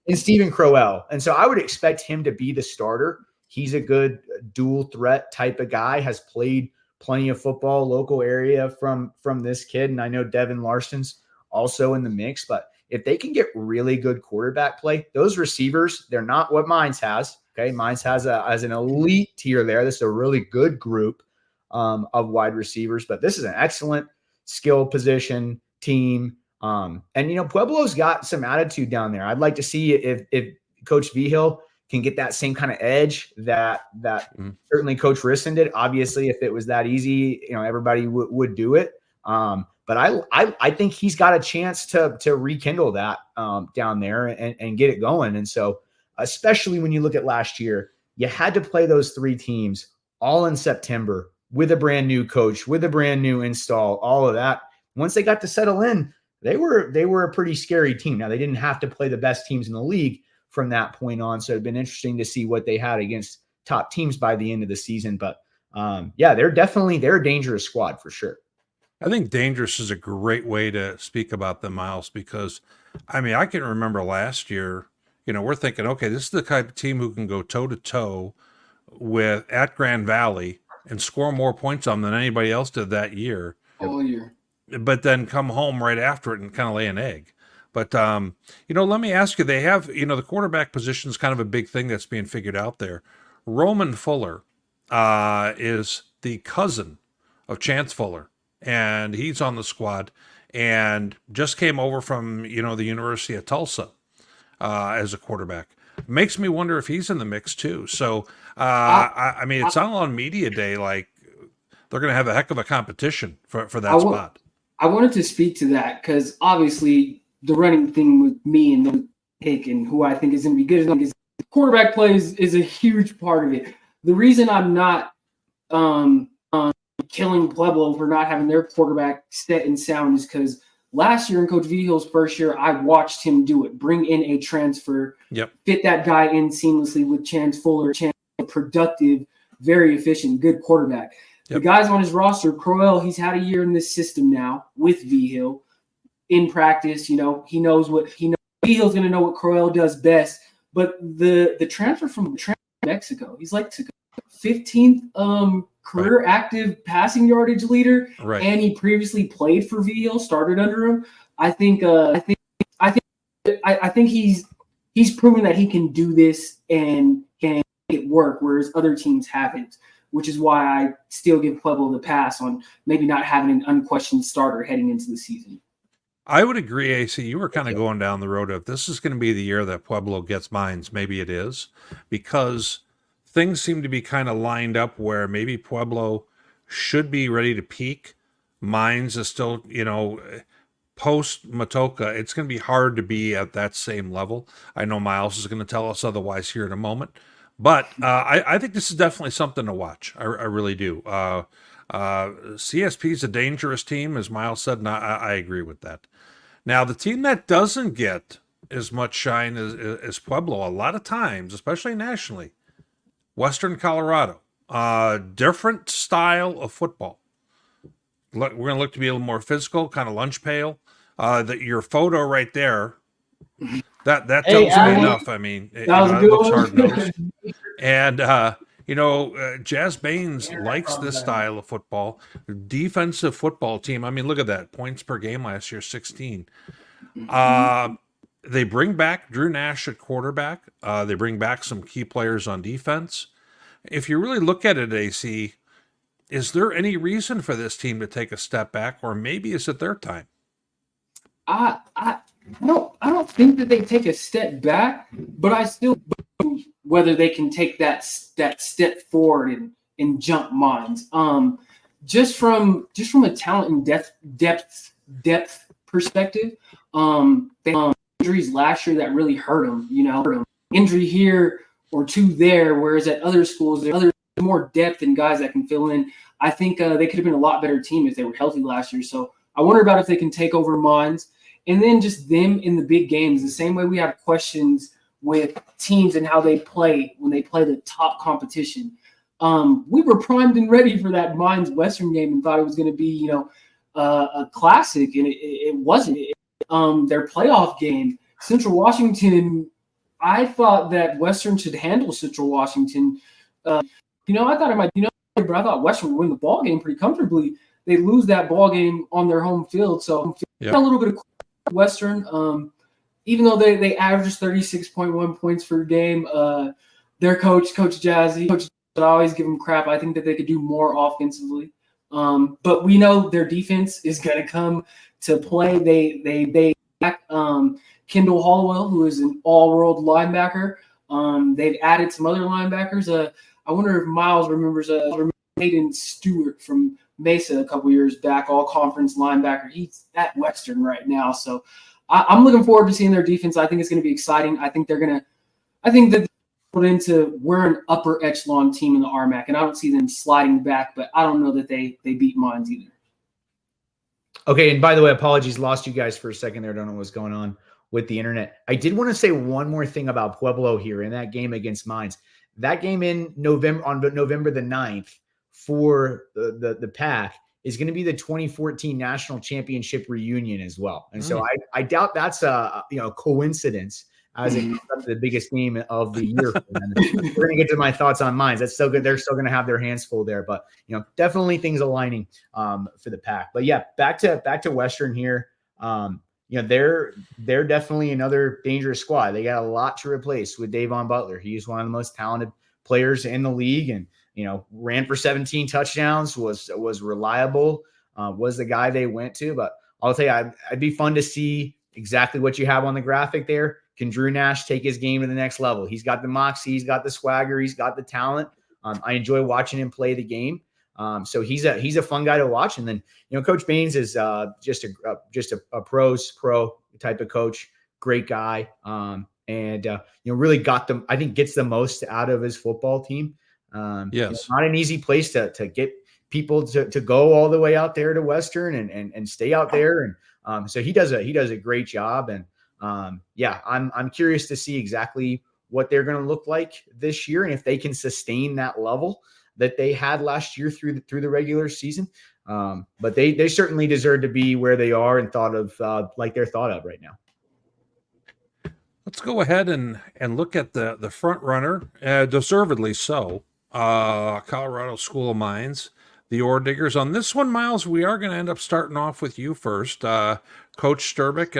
and Stephen Crowell. And so I would expect him to be the starter. He's a good dual threat type of guy, has played plenty of football, local area from this kid. And I know Devin Larson's also in the mix, but if they can get really good quarterback play, those receivers, they're not what Mines has. Okay. Mines has an elite tier there. This is a really good group of wide receivers, but this is an excellent skill position team. And, Pueblo's got some attitude down there. I'd like to see if Coach Vigil can get that same kind of edge that certainly Coach Risson did. Obviously, if it was that easy, everybody would do it. But I think he's got a chance to rekindle that down there and get it going. And so, especially when you look at last year, you had to play those three teams all in September with a brand new coach, with a brand new install, all of that. Once they got to settle in, they were a pretty scary team. Now, they didn't have to play the best teams in the league from that point on. So it'd been interesting to see what they had against top teams by the end of the season. But they're a dangerous squad for sure. I think dangerous is a great way to speak about them, Miles, because I can remember last year, we're thinking, okay, this is the type of team who can go toe to toe at Grand Valley and score more points on them than anybody else did that year. All year. But then come home right after it and kind of lay an egg. But, let me ask you, they have, the quarterback position is kind of a big thing that's being figured out there. Roman Fuller is the cousin of Chance Fuller, and he's on the squad and just came over from, the University of Tulsa as a quarterback. Makes me wonder if he's in the mix too. So, it's on media day, like they're going to have a heck of a competition for that spot. I wanted to speak to that because obviously the running thing with me and the pick and who I think is going to be good is quarterback play is a huge part of it. The reason I'm not killing Pueblo for not having their quarterback set and sound is because last year in Coach Vigil's first year, I watched him do it. Bring in a transfer, fit that guy in seamlessly with Chance Fuller, a productive, very efficient, good quarterback. The guys on his roster, Crowell, he's had a year in this system now with Vigil in practice. He knows Vigil's going to know what Crowell does best. But the transfer from Mexico, he's like 15th career active passing yardage leader, and he previously played for Vigil, started under him. I think he's proven that he can do this and can make it work, whereas other teams haven't. Which is why I still give Pueblo the pass on maybe not having an unquestioned starter heading into the season. I would agree, AC. You were kind of going down the road of this is going to be the year that Pueblo gets Mines. Maybe it is, because things seem to be kind of lined up where maybe Pueblo should be ready to peak. Mines is still, post Matoka. It's going to be hard to be at that same level. I know Miles is going to tell us otherwise here in a moment. But I think this is definitely something to watch. I really do. CSP is a dangerous team, as Miles said, and I agree with that. Now, the team that doesn't get as much shine as Pueblo a lot of times, especially nationally, Western Colorado. Different style of football. We're going to look to be a little more physical, kind of lunch pail. Your photo right there, that tells me enough. It looks hard-nosed. And, Jazz Baines likes this style of football. Defensive football team. Look at that. Points per game last year, 16. They bring back Drew Nash at quarterback. They bring back some key players on defense. If you really look at it, AC, is there any reason for this team to take a step back, or maybe is it their time? I don't think that they take a step back, but I still whether they can take that step forward and jump Mines. Just from a talent and depth perspective, they had injuries last year that really hurt them. Injury here or two there, whereas at other schools there's more depth and guys that can fill in. I think they could have been a lot better team if they were healthy last year. So I wonder about if they can take over Mines. and then just them in the big games, the same way we have questions with teams and how they play when they play the top competition. We were primed and ready for that Mines Western game and thought it was going to be, a classic, and it wasn't. Their playoff game, Central Washington, I thought that Western should handle Central Washington. I thought it might, but I thought Western would win the ball game pretty comfortably. They lose that ball game on their home field, so a little bit of Western. Even though they averaged 36.1 points per game, their Coach Jazzy, I always give them crap. I think that they could do more offensively. But we know their defense is going to come to play. They back Kendall Hollowell, who is an all-world linebacker. They've added some other linebackers. I wonder if Miles remembers Hayden Stewart from Mesa a couple years back, all-conference linebacker. He's at Western right now. So I'm looking forward to seeing their defense. I think it's going to be exciting. I think that put into we're an upper echelon team in the RMAC, and I don't see them sliding back, but I don't know that they beat Mines either. Okay, and by the way, apologies, lost you guys for a second there. Don't know what's going on with the internet. I did want to say one more thing about Pueblo here in that game against Mines. That game in November, on November the 9th for the PAC, is going to be the 2014 National Championship reunion as well. And so I doubt that's a coincidence as it comes up to the biggest game of the year for them. We're going to get to my thoughts on Mines. That's still good. They're still going to have their hands full there, but definitely things aligning for the PAC. But yeah, back to Western here. They're definitely another dangerous squad. They got a lot to replace with Davon Butler. He's one of the most talented players in the league, and ran for 17 touchdowns, was reliable, was the guy they went to. But I'll tell you, I'd be fun to see exactly what you have on the graphic there. Can Drew Nash take his game to the next level? He's got the moxie, he's got the swagger, he's got the talent. I enjoy watching him play the game. So he's a fun guy to watch. And then Coach Baines is just a pro type of coach, great guy, and really gets the most out of his football team. Yes, it's not an easy place to get people to go all the way out there to Western and stay out there. And so he does a great job. And I'm curious to see exactly what they're going to look like this year, and if they can sustain that level that they had last year through the regular season. But they certainly deserve to be where they are and thought of like they're thought of right now. Let's go ahead and look at the front runner, deservedly so. Colorado School of Mines, the Ore Diggers. On this one, Miles, we are going to end up starting off with you first. Coach Sturbick,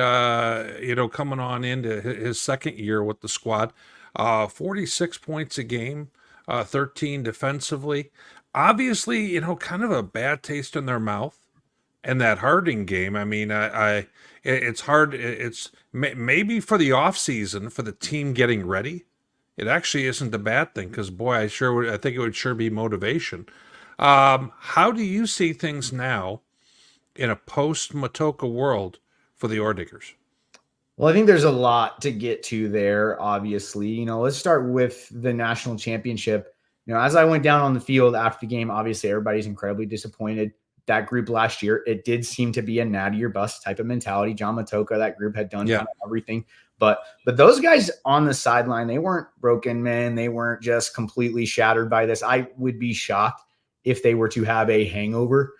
coming on into his second year with the squad, 46 points a game, 13 defensively. Obviously, kind of a bad taste in their mouth. And that Harding game, I mean, it's hard. It's maybe for the off season, for the team getting ready. It actually isn't a bad thing because, boy, I think it would sure be motivation. How do you see things now in a post-Matoka world for the Ore Diggers? Well, I think there's a lot to get to there, obviously. Let's start with the national championship. As I went down on the field after the game, obviously everybody's incredibly disappointed. That group last year, it did seem to be a natty or bust type of mentality. John Matoka, that group had done kind of everything. But those guys on the sideline, they weren't broken men. They weren't just completely shattered by this. I would be shocked if they were to have a hangover.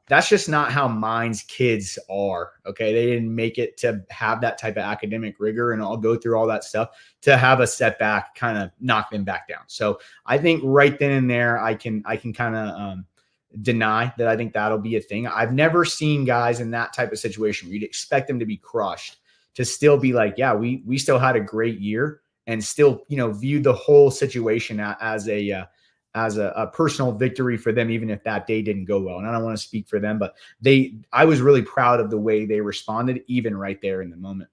That's just not how Mines kids are. Okay. They didn't make it to have that type of academic rigor and I'll go through all that stuff to have a setback kind of knock them back down. So I think right then and there, I can kind of deny that. I think that'll be a thing. I've never seen guys in that type of situation where you'd expect them to be crushed to still be like, yeah, we still had a great year and still, view the whole situation as a personal victory for them, even if that day didn't go well. And I don't want to speak for them, but I was really proud of the way they responded, even right there in the moment.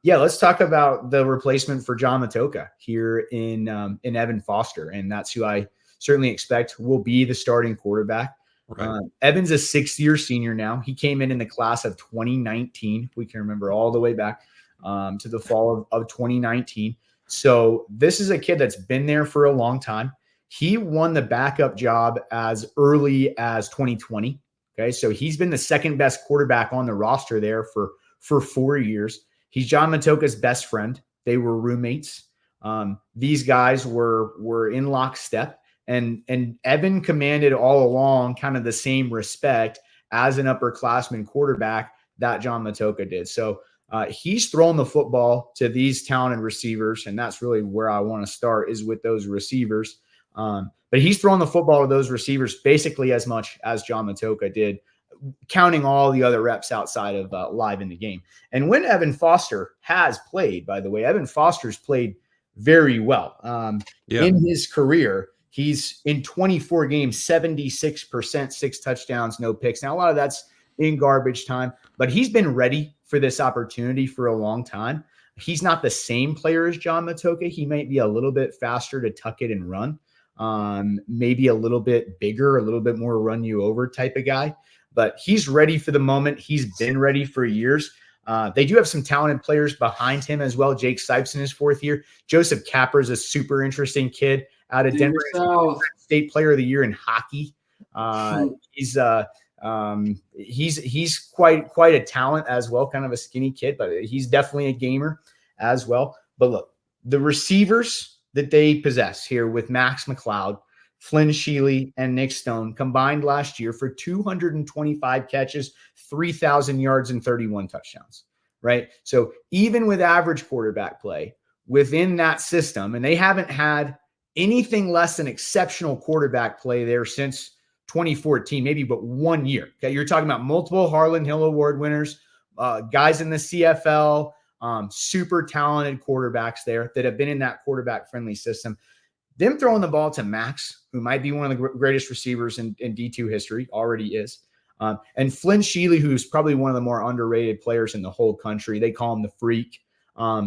Let's talk about the replacement for John Matoka here in Evan Foster. And that's who I certainly expect will be the starting quarterback. Right. Evan's a sixth-year senior now. He came in the class of 2019. We can remember all the way back to the fall of 2019. So this is a kid that's been there for a long time. He won the backup job as early as 2020. Okay, so he's been the second best quarterback on the roster there for for 4 years. He's John Matoka's best friend. They were roommates. These guys were in lockstep, and Evan commanded all along kind of the same respect as an upperclassman quarterback that John Matoka did. So he's thrown the football to these talented receivers, and that's really where I want to start, is with those receivers. But he's thrown the football to those receivers basically as much as John Matoka did, counting all the other reps outside of live in the game. And when Evan Foster has played, by the way, Evan Foster's played very well. In his career, he's in 24 games, 76%, 6 touchdowns, no picks. Now, a lot of that's in garbage time, but he's been ready for this opportunity for a long time. He's not the same player as John Matoka. He might be a little bit faster to tuck it and run, maybe a little bit bigger, a little bit more run you over type of guy, but he's ready for the moment. He's been ready for years. They do have some talented players behind him as well. Jake Sipes in his 4th year. Joseph Capper is a super interesting kid out of Denver. State Player of the Year in hockey. He's quite a talent as well, kind of a skinny kid, but he's definitely a gamer as well. But look, the receivers that they possess here with Max McLeod, Flynn Sheely, and Nick Stone combined last year for 225 catches, 3,000 yards, and 31 touchdowns, right? So even with average quarterback play within that system, and they haven't had anything less than exceptional quarterback play there since 2014, maybe but 1 year. Okay, you're talking about multiple Harlan Hill Award winners, guys in the CFL, super talented quarterbacks there that have been in that quarterback-friendly system. Them throwing the ball to Max, who might be one of the greatest receivers in D2 history, already is. And Flynn Sheely, who's probably one of the more underrated players in the whole country. They call him the Freak.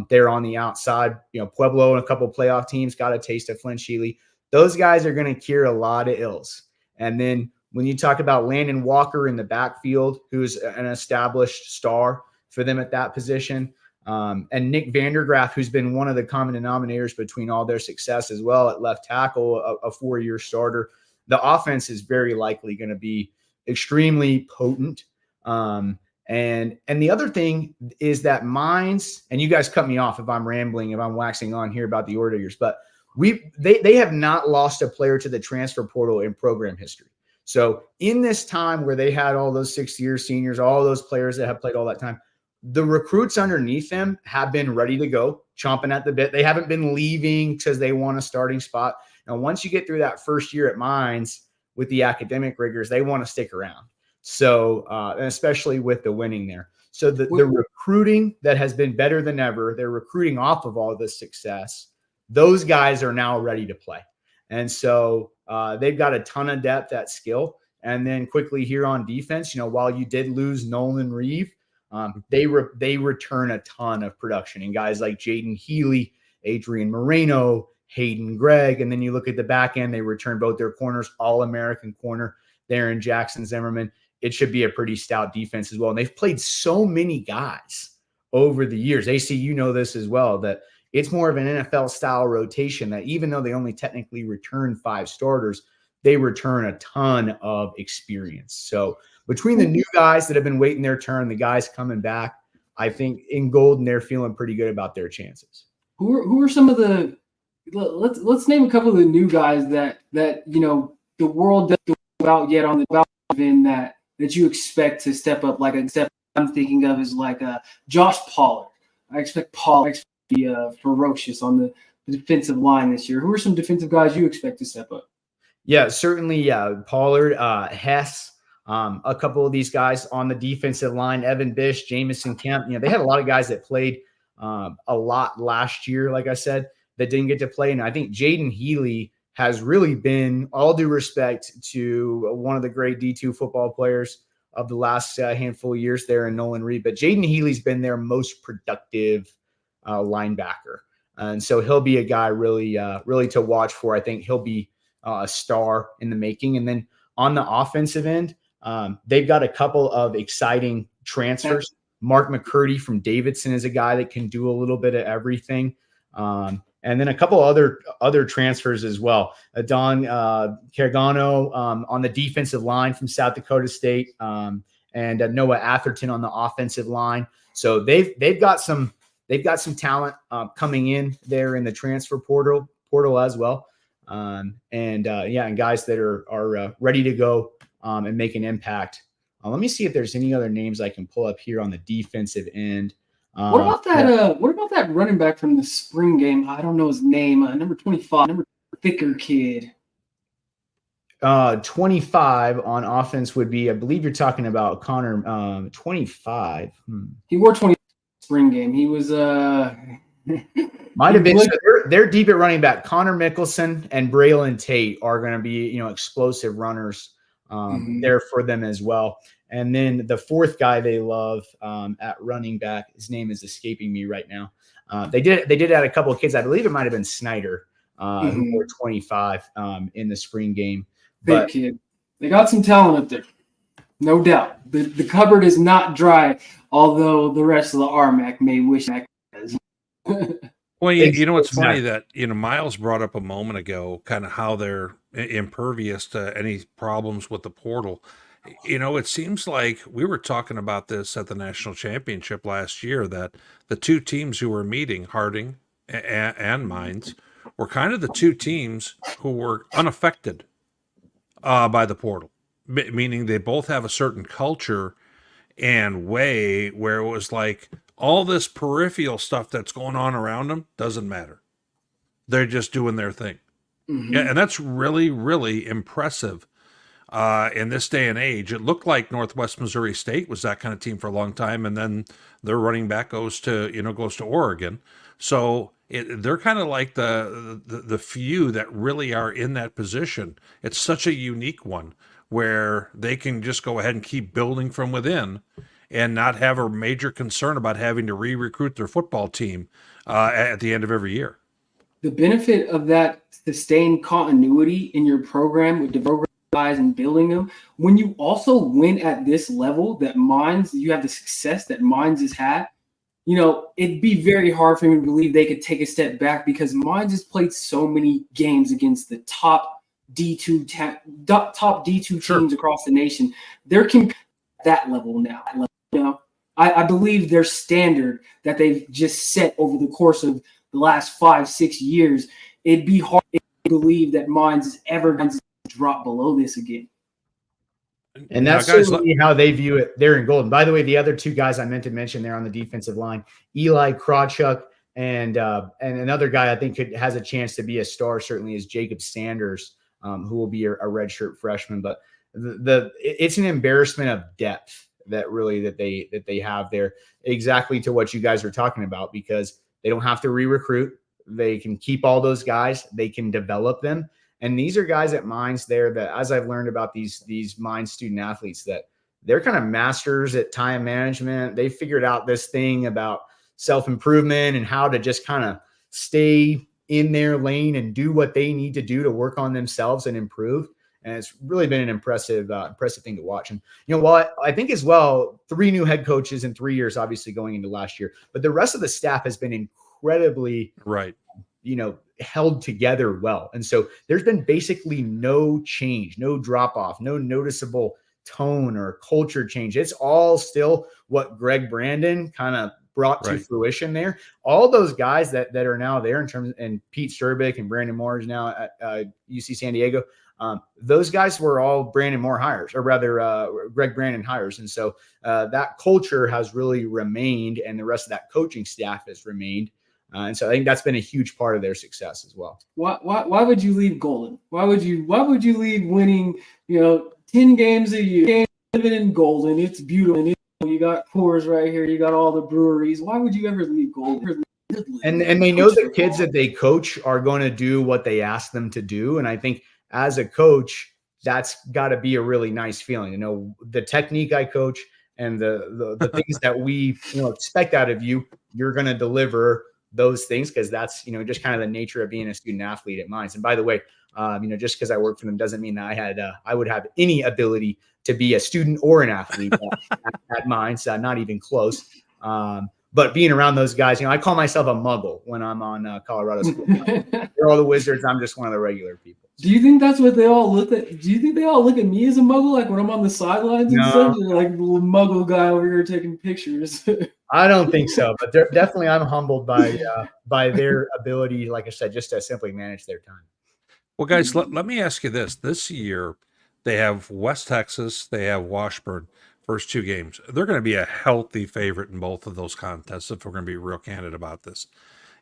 They're on the outside. Pueblo and a couple of playoff teams got a taste of Flynn Sheely. Those guys are going to cure a lot of ills. And then when you talk about Landon Walker in the backfield, who's an established star for them at that position, and Nick Vandergraff, who's been one of the common denominators between all their success as well at left tackle, a 4-year starter, the offense is very likely going to be extremely potent. And the other thing is that Mines, and you guys cut me off if I'm rambling, if I'm waxing on here about the Oilers, but they have not lost a player to the transfer portal in program history. So in this time where they had all those 6-year seniors, all those players that have played all that time, the recruits underneath them have been ready to go, chomping at the bit. They haven't been leaving because they want a starting spot. Now, once you get through that first year at Mines with the academic rigors, they want to stick around. So, and especially with the winning there. So the recruiting that has been better than ever, they're recruiting off of all this success. Those guys are now ready to play. And so they've got a ton of depth at skill. And then quickly here on defense, while you did lose Nolan Reeve, they return a ton of production. And guys like Jaden Healy, Adrian Moreno, Hayden Gregg. And then you look at the back end, they return both their corners, All-American corner there in Jackson Zimmerman. It should be a pretty stout defense as well. And they've played so many guys over the years. AC, you know this as well, that it's more of an NFL-style rotation, that even though they only technically return 5 starters, they return a ton of experience. So between the new guys that have been waiting their turn, the guys coming back, I think in Golden, they're feeling pretty good about their chances. Who are some of the – let's name a couple of the new guys that the world doesn't know about yet on the event that you expect to step up. Like a step I'm thinking of is like Josh Pollard. I expect Pollard to be ferocious on the defensive line this year. Who are some defensive guys you expect to step up? Yeah, certainly. Yeah, Pollard, Hess, a couple of these guys on the defensive line, Evan Bish, Jamison Kemp. They had a lot of guys that played a lot last year, like I said, that didn't get to play. And I think Jaden Healy has really been, all due respect to one of the great D2 football players of the last handful of years there in Nolan Reed, but Jaden Healy's been their most productive linebacker. And so he'll be a guy really to watch for. I think he'll be a star in the making. And then on the offensive end, they've got a couple of exciting transfers. Mark McCurdy from Davidson is a guy that can do a little bit of everything. And then a couple other transfers as well. Don Cargano on the defensive line from South Dakota State. And and Noah Atherton on the offensive line. So they've got some talent coming in there in the transfer portal as well. And guys that are ready to go and make an impact. Let me see if there's any other names I can pull up here on the defensive end. What about that? What about that running back from the spring game? I don't know his name. Number 25, thicker kid. 25 on offense would be, I believe you're talking about Connor. 25. He wore 20 spring game. He was might have been. So they're deep at running back. Connor Mickelson and Braylon Tate are going to be explosive runners there for them as well. And then the fourth guy they love at running back, his name is escaping me right now. They did add a couple of kids. I believe it might have been Snyder, who were 25 in the spring game. Big kid. They got some talent up there, no doubt. The cupboard is not dry, although the rest of the RMAC may wish that was. Well, you know what's funny that Miles brought up a moment ago, kind of how they're impervious to any problems with the portal. It seems like we were talking about this at the national championship last year, that the two teams who were meeting, Harding and Mines, were kind of the two teams who were unaffected by the portal, meaning they both have a certain culture and way where it was like all this peripheral stuff that's going on around them doesn't matter. They're just doing their thing. Yeah, and that's really, really impressive. In this day and age. It looked like Northwest Missouri State was that kind of team for a long time, and then their running back goes to Oregon. So they're kind of like the few that really are in that position. It's such a unique one where they can just go ahead and keep building from within and not have a major concern about having to re-recruit their football team at the end of every year. The benefit of that sustained continuity in your program with development guys and building them, when you also win at this level that Mines, you have the success that Mines has had, it'd be very hard for me to believe they could take a step back, because Mines has played so many games against the top D2 teams across the nation. They're at that level now. I believe their standard that they've just set over the course of the last 5-6 years, it'd be hard to believe that Mines is ever going to drop below this again. And that's certainly how they view it there in Golden. By the way, the other two guys I meant to mention there on the defensive line, Eli Krawchuk and another guy I think has a chance to be a star, certainly, is Jacob Sanders, who will be a redshirt freshman. But it's an embarrassment of depth that they have there, exactly to what you guys are talking about, because they don't have to re-recruit. They can keep all those guys. They can develop them. And these are guys at Mines there that, as I've learned about these Mines student athletes, that they're kind of masters at time management. They figured out this thing about self-improvement and how to just kind of stay in their lane and do what they need to do to work on themselves and improve. And it's really been an impressive thing to watch. And, while I think as well, 3 new head coaches in 3 years, obviously going into last year, but the rest of the staff has been incredibly held together well. And so there's been basically no change, no drop off, no noticeable tone or culture change. It's all still what Greg Brandon kind of brought to fruition there. All those guys that are now there and Pete Sturbick and Brandon Moore is now at UC San Diego. Those guys were all Brandon Moore hires, or rather Greg Brandon hires. And so that culture has really remained, and the rest of that coaching staff has remained. And so I think that's been a huge part of their success as well. Why would you leave Golden? Why would you leave winning, 10 games a year, living in Golden? It's beautiful. You got Coors right here. You got all the breweries. Why would you ever leave Golden? And they know the kids that they coach are going to do what they ask them to do. And I think as a coach, that's got to be a really nice feeling. The technique I coach and the things that we expect out of you, you're going to deliver those things, because that's just kind of the nature of being a student athlete at Mines. And by the way, just because I work for them doesn't mean that I would have any ability to be a student or an athlete at Mines, not even close. But being around those guys, I call myself a muggle when I'm on Colorado School. They're all the wizards. I'm just one of the regular people. Do you think that's what they all look at? Do you think they all look at me as a muggle, like when I'm on the sidelines and such? They're like the little muggle guy over here taking pictures. I don't think so, but definitely I'm humbled by their ability, like I said, just to simply manage their time. Well, guys, let me ask you this. This year, they have West Texas, they have Washburn, first two games. They're going to be a healthy favorite in both of those contests, if we're going to be real candid about this.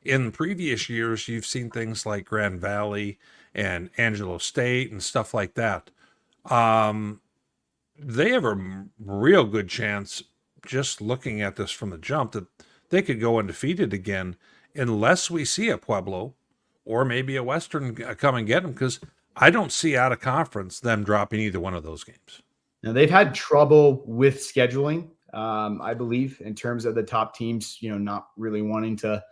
In previous years, you've seen things like Grand Valley and Angelo State and stuff like that. They have a real good chance, just looking at this from the jump, that they could go undefeated again unless we see a Pueblo or maybe a Western come and get them, because I don't see out of conference them dropping either one of those games. Now, they've had trouble with scheduling, I believe, in terms of the top teams, not really wanting to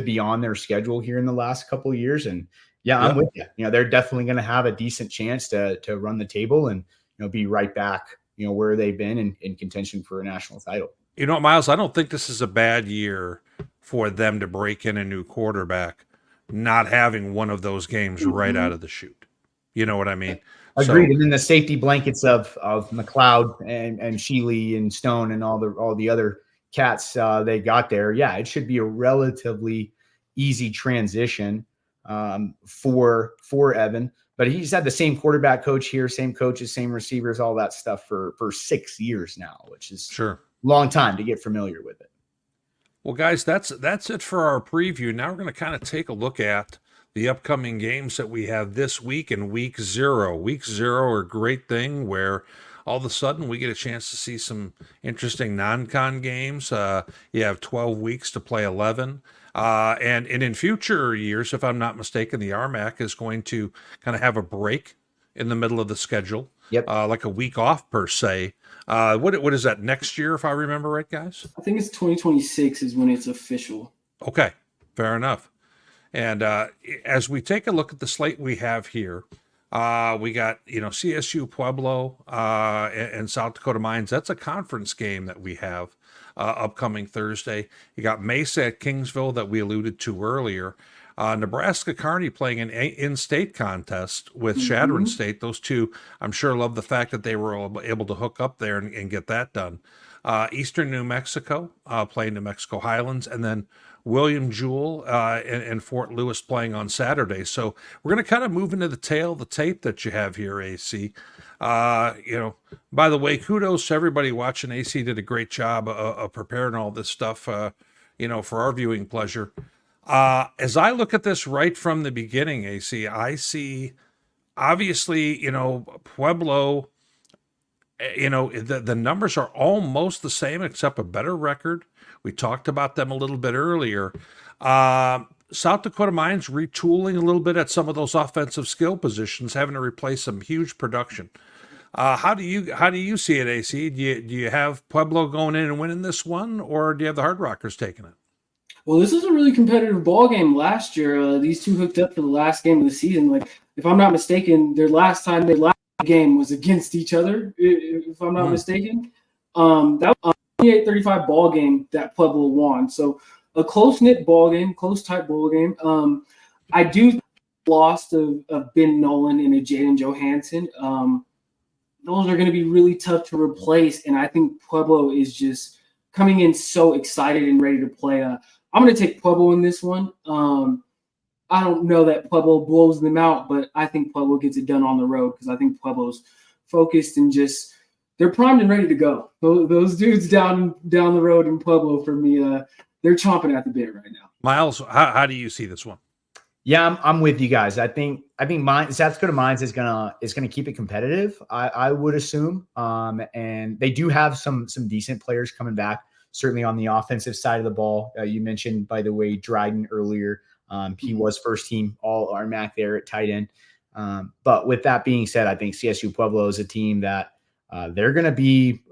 be on their schedule here in the last couple of years. And I'm with you. They're definitely going to have a decent chance to run the table and be right back, where they've been in contention for a national title. You know what, Miles? I don't think this is a bad year for them to break in a new quarterback, not having one of those games right out of the chute. You know what I mean? Agreed. So, and then the safety blankets of McLeod and Sheely and Stone and all the other cats they got there. Yeah, it should be a relatively easy transition for Evan. But he's had the same quarterback coach here, same coaches, same receivers, all that stuff for 6 years now, which is sure long time to get familiar with it. Well, guys, that's it for our preview. Now we're going to kind of take a look at the upcoming games that we have this week in week 0. Week 0 are a great thing where all of a sudden we get a chance to see some interesting non-con games. You have 12 weeks to play 11. And in future years, if I'm not mistaken, the RMAC is going to kind of have a break in the middle of the schedule. Yep. Like a week off per se. What is that, next year, if I remember right, guys? I think it's 2026 is when it's official. Okay, fair enough. And as we take a look at the slate we have here, we got CSU Pueblo and South Dakota Mines. That's a conference game that we have upcoming Thursday. You got Mesa at Kingsville that we alluded to earlier. Nebraska Kearney playing an in-state contest with Chadron State. Those two, I'm sure, love the fact that they were able to hook up there and get that done. Eastern New Mexico playing New Mexico Highlands, and then William Jewell and Fort Lewis playing on Saturday. So we're going to kind of move into the tail of the tape that you have here, AC. By the way, kudos to everybody watching. AC did a great job of preparing all this stuff, for our viewing pleasure. As I look at this right from the beginning, AC, I see, obviously, Pueblo, the numbers are almost the same except a better record. We talked about them a little bit earlier. South Dakota Mines retooling a little bit at some of those offensive skill positions, having to replace some huge production. How do you see it, AC? Do you have Pueblo going in and winning this one, or do you have the Hard Rockers taking it? Well, this was a really competitive ball game last year. These two hooked up for the last game of the season. Like, if I'm not mistaken, their last game was against each other. If I'm not mistaken, that was a 28-35 ball game that Pueblo won. So a close-knit ball game, close-type ball game. I do lost of Ben Nolan and a Jaden Johansson. Those are going to be really tough to replace, and I think Pueblo is just coming in so excited and ready to play. I'm going to take Pueblo in this one. I don't know that Pueblo blows them out, but I think Pueblo gets it done on the road because I think Pueblo's focused and just they're primed and ready to go. Those dudes down the road in Pueblo for me, they're chomping at the bit right now. Miles, how do you see this one? Yeah, I'm with you guys. I think South Dakota Mines is gonna keep it competitive. I would assume, and they do have some decent players coming back. Certainly on the offensive side of the ball. You mentioned, by the way, Dryden earlier. He was first team all RMAC there at tight end. But with that being said, I think CSU Pueblo is a team that they're going to be,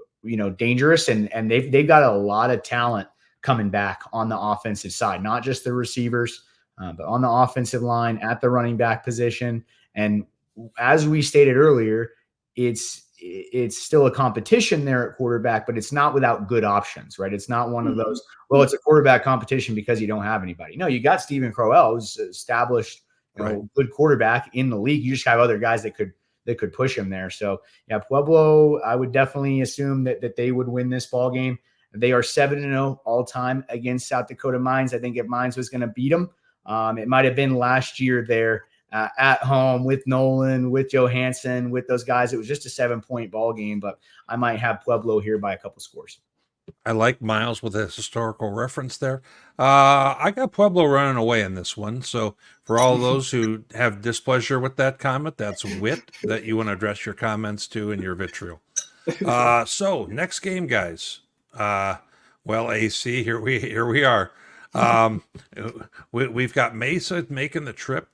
dangerous, and they've got a lot of talent coming back on the offensive side, not just the receivers, but on the offensive line at the running back position. And as we stated earlier, it's it's still a competition there at quarterback, but it's not without good options, right? It's not one of those, well, it's a quarterback competition because you don't have anybody. No, you got Stephen Crowell, who's established, good quarterback in the league. You just have other guys that could push him there. So yeah, Pueblo, I would definitely assume that they would win this ball game. They are 7-0 all time against South Dakota Mines. I think if Mines was going to beat them, it might have been last year there at home with Nolan, with Johansson, with those guys. It was just a 7-point ball game, but I might have Pueblo here by a couple scores. I like Miles with a historical reference there. I got Pueblo running away in this one. So for all those who have displeasure with that comment, that's Witt that you want to address your comments to and your vitriol. So next game, guys. Well, AC, here we are. We've got Mesa making the trip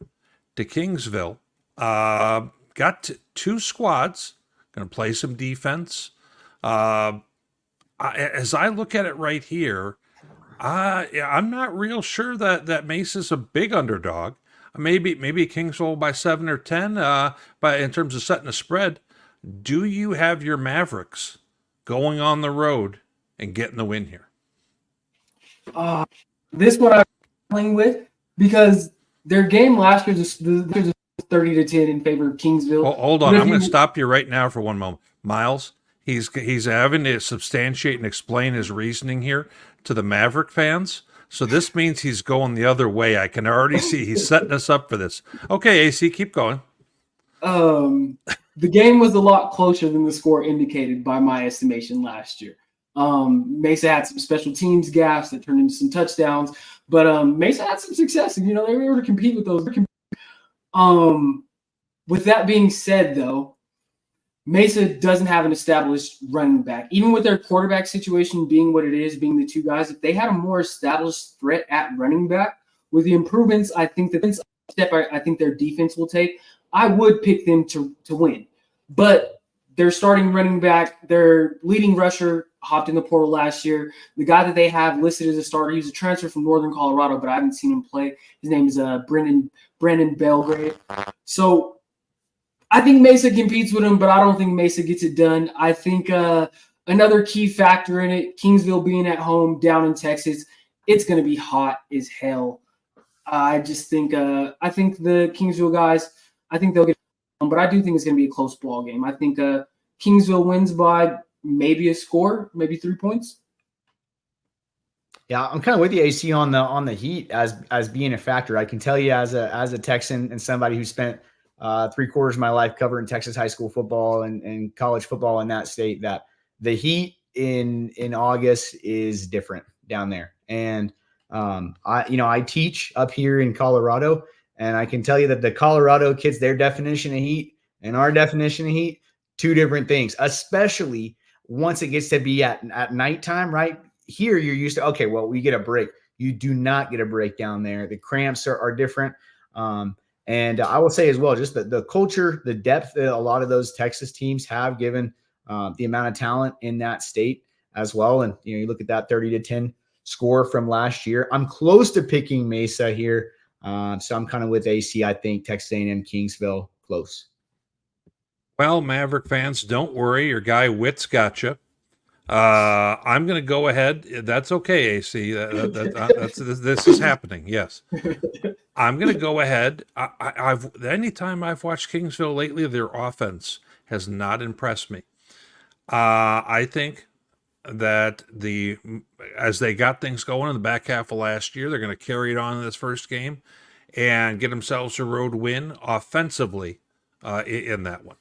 to Kingsville. Got two squads, going to play some defense. As I look at it right here, I'm not real sure that Mesa's a big underdog. Maybe Kingsville by 7 or 10. But in terms of setting a spread, do you have your Mavericks going on the road and getting the win here? This one I'm playing with because their game last year was 30-10 in favor of Kingsville. Hold on, I'm going to stop you right now for one moment. Miles, he's having to substantiate and explain his reasoning here to the Maverick fans. So this means he's going the other way. I can already see he's setting us up for this. Okay, AC, keep going. The game was a lot closer than the score indicated by my estimation last year. Mesa had some special teams gaffes that turned into some touchdowns, but Mesa had some success, and they were able to compete with those. With that being said, though, Mesa doesn't have an established running back. Even with their quarterback situation being what it is, being the two guys, if they had a more established threat at running back, with the improvements I think their defense will take, I would pick them to win. But their starting running back, their leading rusher, hopped in the portal last year. The guy that they have listed as a starter, he's a transfer from Northern Colorado, but I haven't seen him play. His name is Brandon Belgrade. So I think Mesa competes with him, but I don't think Mesa gets it done. I think another key factor in it, Kingsville being at home down in Texas, it's going to be hot as hell. I think the Kingsville guys, I think they'll get it, but I do think it's going to be a close ball game. I think Kingsville wins by maybe a score, maybe 3 points. Yeah, I'm kind of with you, AC, on the heat as being a factor. I can tell you as a Texan and somebody who spent 3/4 of my life covering Texas high school football and college football in that state, that the heat in August is different down there. And I teach up here in Colorado, and I can tell you that the Colorado kids, their definition of heat and our definition of heat, two different things, especially once it gets to be at nighttime, right? Here, you're used to, okay, well, we get a break. You do not get a break down there. The cramps are different. And I will say as well, just the culture, the depth that a lot of those Texas teams have, given the amount of talent in that state as well. And, you look at that 30-10 score from last year. I'm close to picking Mesa here. So I'm kind of with AC. I think Texas A&M Kingsville close. Well, Maverick fans, don't worry. Your guy Witt's got you. I'm going to go ahead. That's okay, AC. This is happening. Yes. I'm going to go ahead. Anytime I've watched Kingsville lately, their offense has not impressed me. I think that as they got things going in the back half of last year, they're going to carry it on in this first game and get themselves a road win offensively in that one.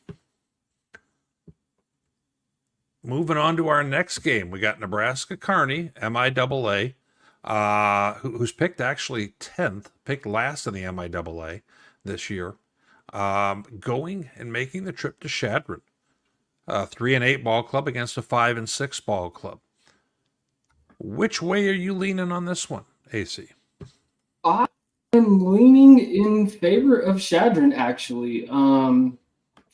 Moving on to our next game, we got Nebraska Kearney, MIAA, who's picked actually 10th, picked last in the MIAA this year, going and making the trip to Chadron, 3-8 ball club against a 5-6 ball club. Which way are you leaning on this one, AC? I'm leaning in favor of Chadron, actually.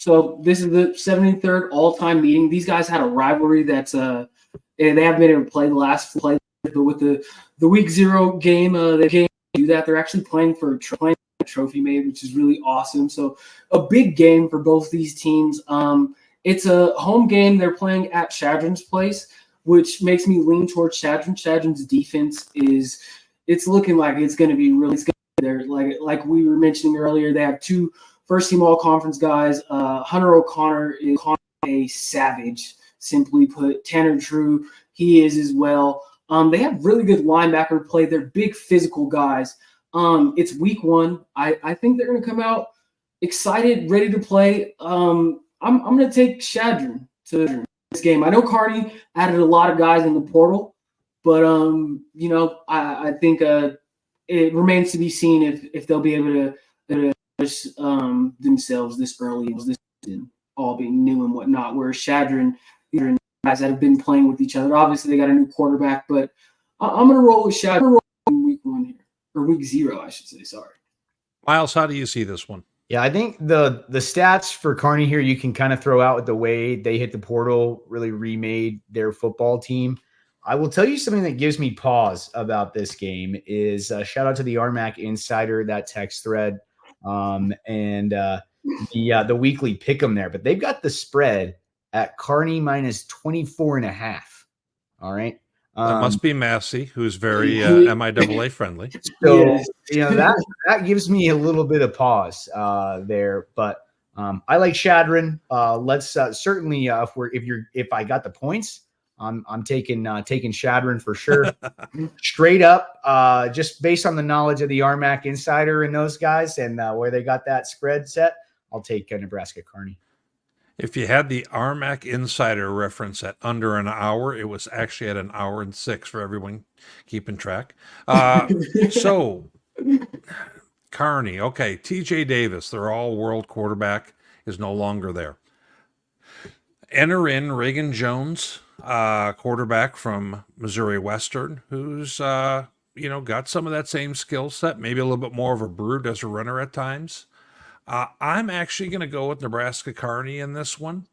So this is the 73rd all-time meeting. These guys had a rivalry that's and they haven't been able to play the last play, but with the week 0 game, they can't do that. They're actually playing for a trophy made, which is really awesome. So a big game for both these teams. It's a home game. They're playing at Chadron's place, which makes me lean towards Chadron. Chadron's defense it's looking like it's going to be really good. There, like we were mentioning earlier, they have 2 first-team all-conference guys. Hunter O'Connor is a savage, simply put. Tanner Drew, he is as well. They have really good linebacker play. They're big physical guys. It's week 1. I think they're going to come out excited, ready to play. I'm going to take Chadron to this game. I know Carney added a lot of guys in the portal, but I think it remains to be seen if they'll be able to themselves this early, this season, all being new and whatnot. Whereas Chadron, guys that have been playing with each other. Obviously, they got a new quarterback, but I'm going to roll with Chadron in week 1 here, or week 0, I should say. Sorry, Miles, how do you see this one? Yeah, I think the stats for Carney here you can kind of throw out with the way they hit the portal, really remade their football team. I will tell you something that gives me pause about this game is shout out to the RMAC Insider, that text thread, and the weekly pick 'em there. But they've got the spread at Carney minus 24.5. All right. That must be Massey, who's very MIAA friendly. So that gives me a little bit of pause there, but I like Chadron. Let's certainly if I got the points, I'm taking Chadron for sure. Straight up, just based on the knowledge of the RMAC Insider and those guys and where they got that spread set, I'll take Nebraska Kearney. If you had the RMAC Insider reference at under an hour, it was actually at an hour and 6 for everyone keeping track. So, Kearney, okay, TJ Davis, their all-world quarterback, is no longer there. Enter in Reagan Jones, quarterback from Missouri Western, who's got some of that same skill set, maybe a little bit more of a brute as a runner at times. I'm actually going to go with Nebraska Kearney in this one.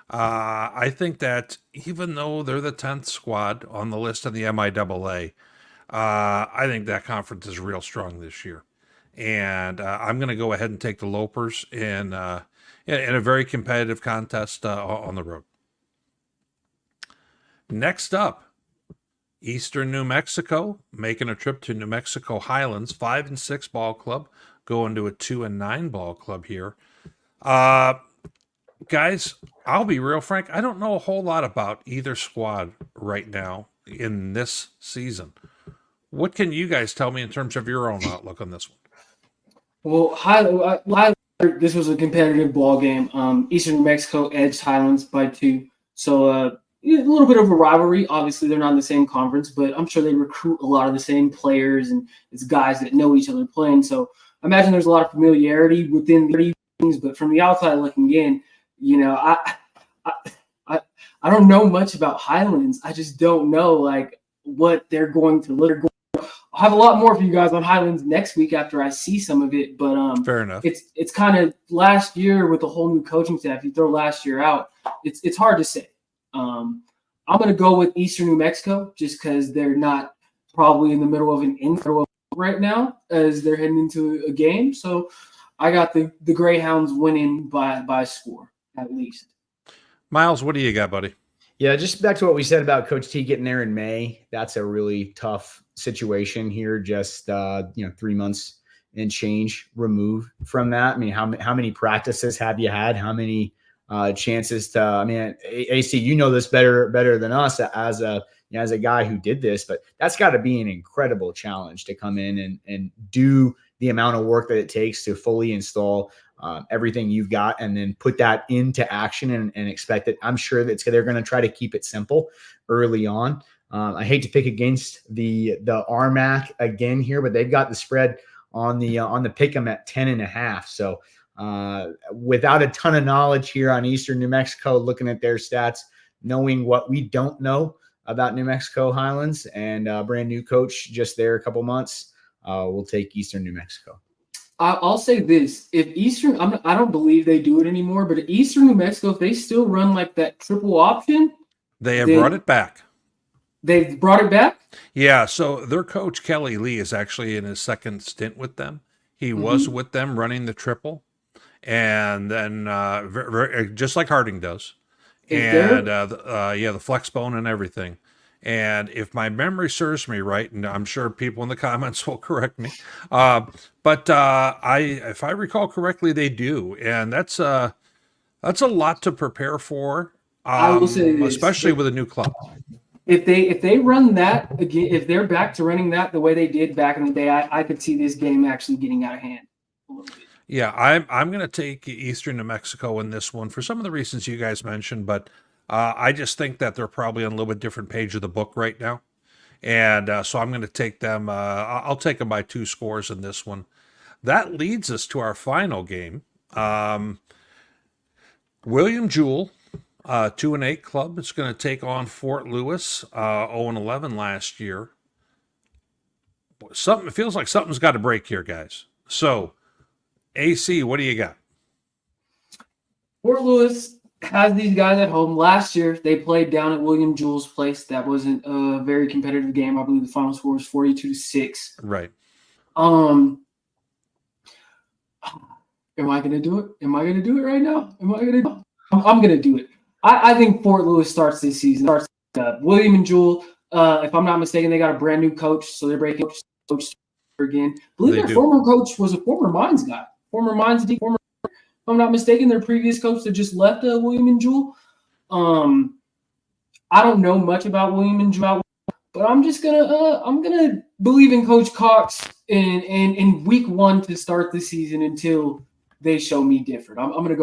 I think that even though they're the 10th squad on the list of the MIAA, I think that conference is real strong this year. And I'm going to go ahead and take the Lopers in a very competitive contest on the road. Next up, Eastern New Mexico, making a trip to New Mexico Highlands, 5-6 ball club, going to a 2-9 ball club here. Guys, I'll be real frank. I don't know a whole lot about either squad right now in this season. What can you guys tell me in terms of your own outlook on this one? Well, this was a competitive ball game. Eastern New Mexico edged Highlands by 2. So a little bit of a rivalry. Obviously, they're not in the same conference, but I'm sure they recruit a lot of the same players, and it's guys that know each other playing. So I imagine there's a lot of familiarity within the teams, but from the outside looking in, I don't know much about Highlands. I just don't know what they're going to look. I'll have a lot more for you guys on Highlands next week after I see some of it. But fair enough. It's kind of last year with the whole new coaching staff. You throw last year out, it's hard to say. I'm going to go with Eastern New Mexico just because they're not probably in the middle of an intro right now as they're heading into a game. So I got the Greyhounds winning by score at least. Miles, what do you got, buddy? Yeah, just back to what we said about Coach T getting there in May. That's a really tough situation here. Just 3 months and change removed from that. I mean, how many practices have you had? How many chances to? I mean, AC, you know this better than us as a guy who did this, but that's got to be an incredible challenge to come in and do the amount of work that it takes to fully install everything you've got and then put that into action and expect it. I'm sure that they're going to try to keep it simple early on. I hate to pick against the RMAC again here, but they've got the spread on the pick'em at 10.5. So without a ton of knowledge here on Eastern New Mexico, looking at their stats, knowing what we don't know about New Mexico Highlands and brand new coach just there a couple months, we'll take Eastern New Mexico. I'll say this: if Eastern, I don't believe they do it anymore, but Eastern New Mexico, if they still run like that triple option, they have brought it back. They've brought it back? Yeah, so their coach, Kelly Lee, is actually in his second stint with them. He was with them running the triple. And then, just like Harding does, and the flex bone and everything. And if my memory serves me right, and I'm sure people in the comments will correct me, but if I recall correctly, they do, and that's a lot to prepare for, I will say this, especially with a new club. If they run that again, if they're back to running that the way they did back in the day, I could see this game actually getting out of hand a little bit. Yeah, I'm going to take Eastern New Mexico in this one for some of the reasons you guys mentioned, but I just think that they're probably on a little bit different page of the book right now, and so I'm going to take them. I'll take them by 2 scores in this one. That leads us to our final game. William Jewell, 2-8 club, is going to take on Fort Lewis, 0-11 last year. It feels like something's got to break here, guys. So, AC, what do you got? Fort Lewis has these guys at home. Last year, they played down at William Jewell's place. That wasn't a very competitive game. I believe the final score was 42-6. Right. Am I going to do it? Am I going to do it right now? I'm going to do it. I think Fort Lewis starts this season. William and Jewell, if I'm not mistaken, they got a brand new coach, so they're breaking coach again. I believe their former coach was a former Mines guy. If I'm not mistaken, their previous coach that just left William and Jewell. I don't know much about William and Jewell, but I'm just gonna believe in Coach Cox in week 1 to start the season until they show me different. I'm gonna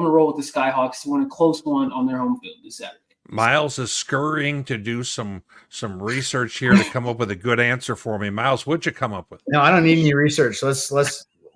roll with the Skyhawks to win a close one on their home field this Saturday. Miles is scurrying to do some research here to come up with a good answer for me. Miles, what'd you come up with? No, I don't need any research.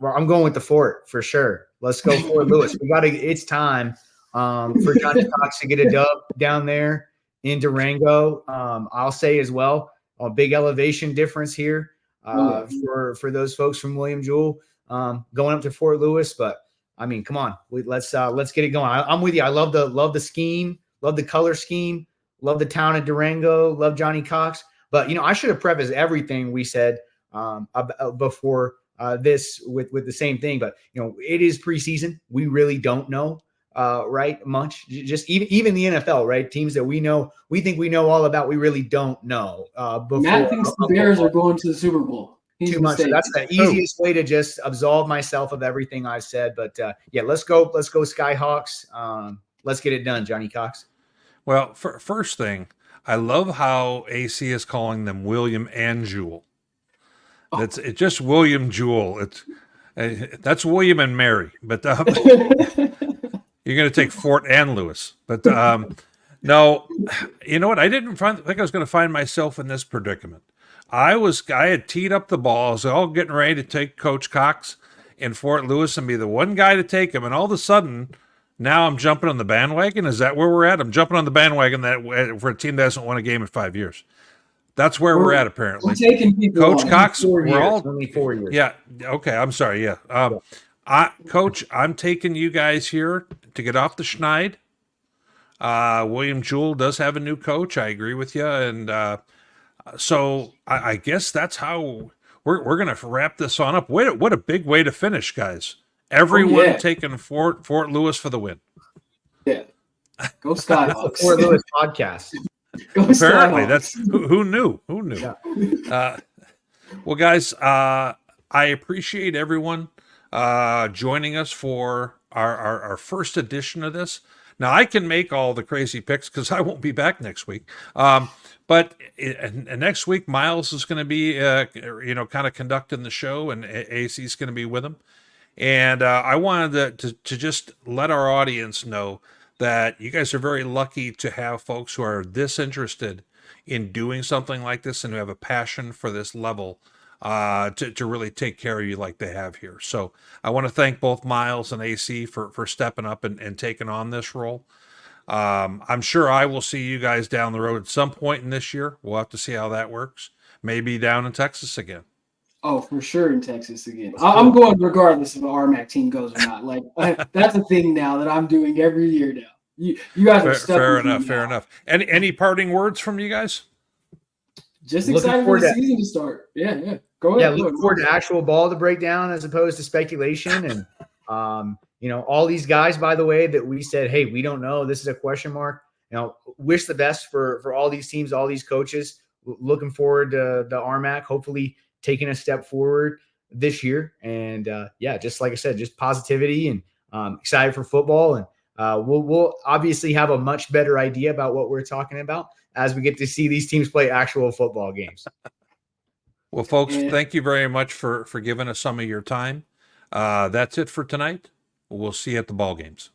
I'm going with the Fort for sure. Let's go Fort Lewis. It's time for Johnny Cox to get a dub down there in Durango. I'll say as well, a big elevation difference here for those folks from William Jewell going up to Fort Lewis. But I mean, come on, let's get it going. I'm with you. I love the scheme, love the color scheme, love the town of Durango, love Johnny Cox. But I should have prefaced everything we said before this with the same thing. But it is preseason. We really don't know right much. Just even the NFL, right? Teams that we think we know all about, we really don't know. Matt thinks the Bears are going to the Super Bowl. Too much. So that's the easiest way to just absolve myself of everything I've said. But let's go Skyhawks. Let's get it done, Johnny Cox. Well, first thing, I love how AC is calling them William and Jewell. It's just William Jewell. That's William and Mary, but you're going to take Fort and Lewis. But no, you know what? I didn't think I was going to find myself in this predicament. I had teed up the ball. I was all getting ready to take Coach Cox in Fort Lewis and be the one guy to take him, and all of a sudden, now I'm jumping on the bandwagon. Is that where we're at? I'm jumping on the bandwagon for a team that hasn't won a game in 5 years. That's where we're at, apparently. Coach Cox, we're all only 4 years. Yeah. Okay. I'm sorry. Yeah. Coach, I'm taking you guys here to get off the schneid. William Jewell does have a new coach. I agree with you, and so I guess that's how we're going to wrap this on up. What a big way to finish, guys! Everyone taking Fort Lewis for the win. Yeah. Go Skyhawks. Fort Lewis podcast. Apparently, that's who knew. Yeah. Well, guys, I appreciate everyone joining us for our first edition of this. Now, I can make all the crazy picks because I won't be back next week. But next week, Miles is going to be, kind of conducting the show, and AC is going to be with him. And I wanted to just let our audience know that you guys are very lucky to have folks who are this interested in doing something like this and who have a passion for this level to really take care of you like they have here. So I want to thank both Miles and AC for stepping up and taking on this role. I'm sure I will see you guys down the road at some point in this year. We'll have to see how that works. Maybe down in Texas again. Oh, for sure in Texas again. I'm going regardless if an RMAC team goes or not. Like that's a thing now that I'm doing every year now. You guys are stuck. Fair enough. Any parting words from you guys? Just excited for the season to start. Yeah. Go ahead. Look forward to actual ball to break down as opposed to speculation. And all these guys, by the way, that we said, hey, we don't know, this is a question mark. Wish the best for all these teams, all these coaches. Looking forward to the RMAC, hopefully taking a step forward this year. And just like I said, just positivity, and excited for football. And we'll obviously have a much better idea about what we're talking about as we get to see these teams play actual football games. Well, folks, thank you very much for giving us some of your time. That's it for tonight. We'll see you at the ball games.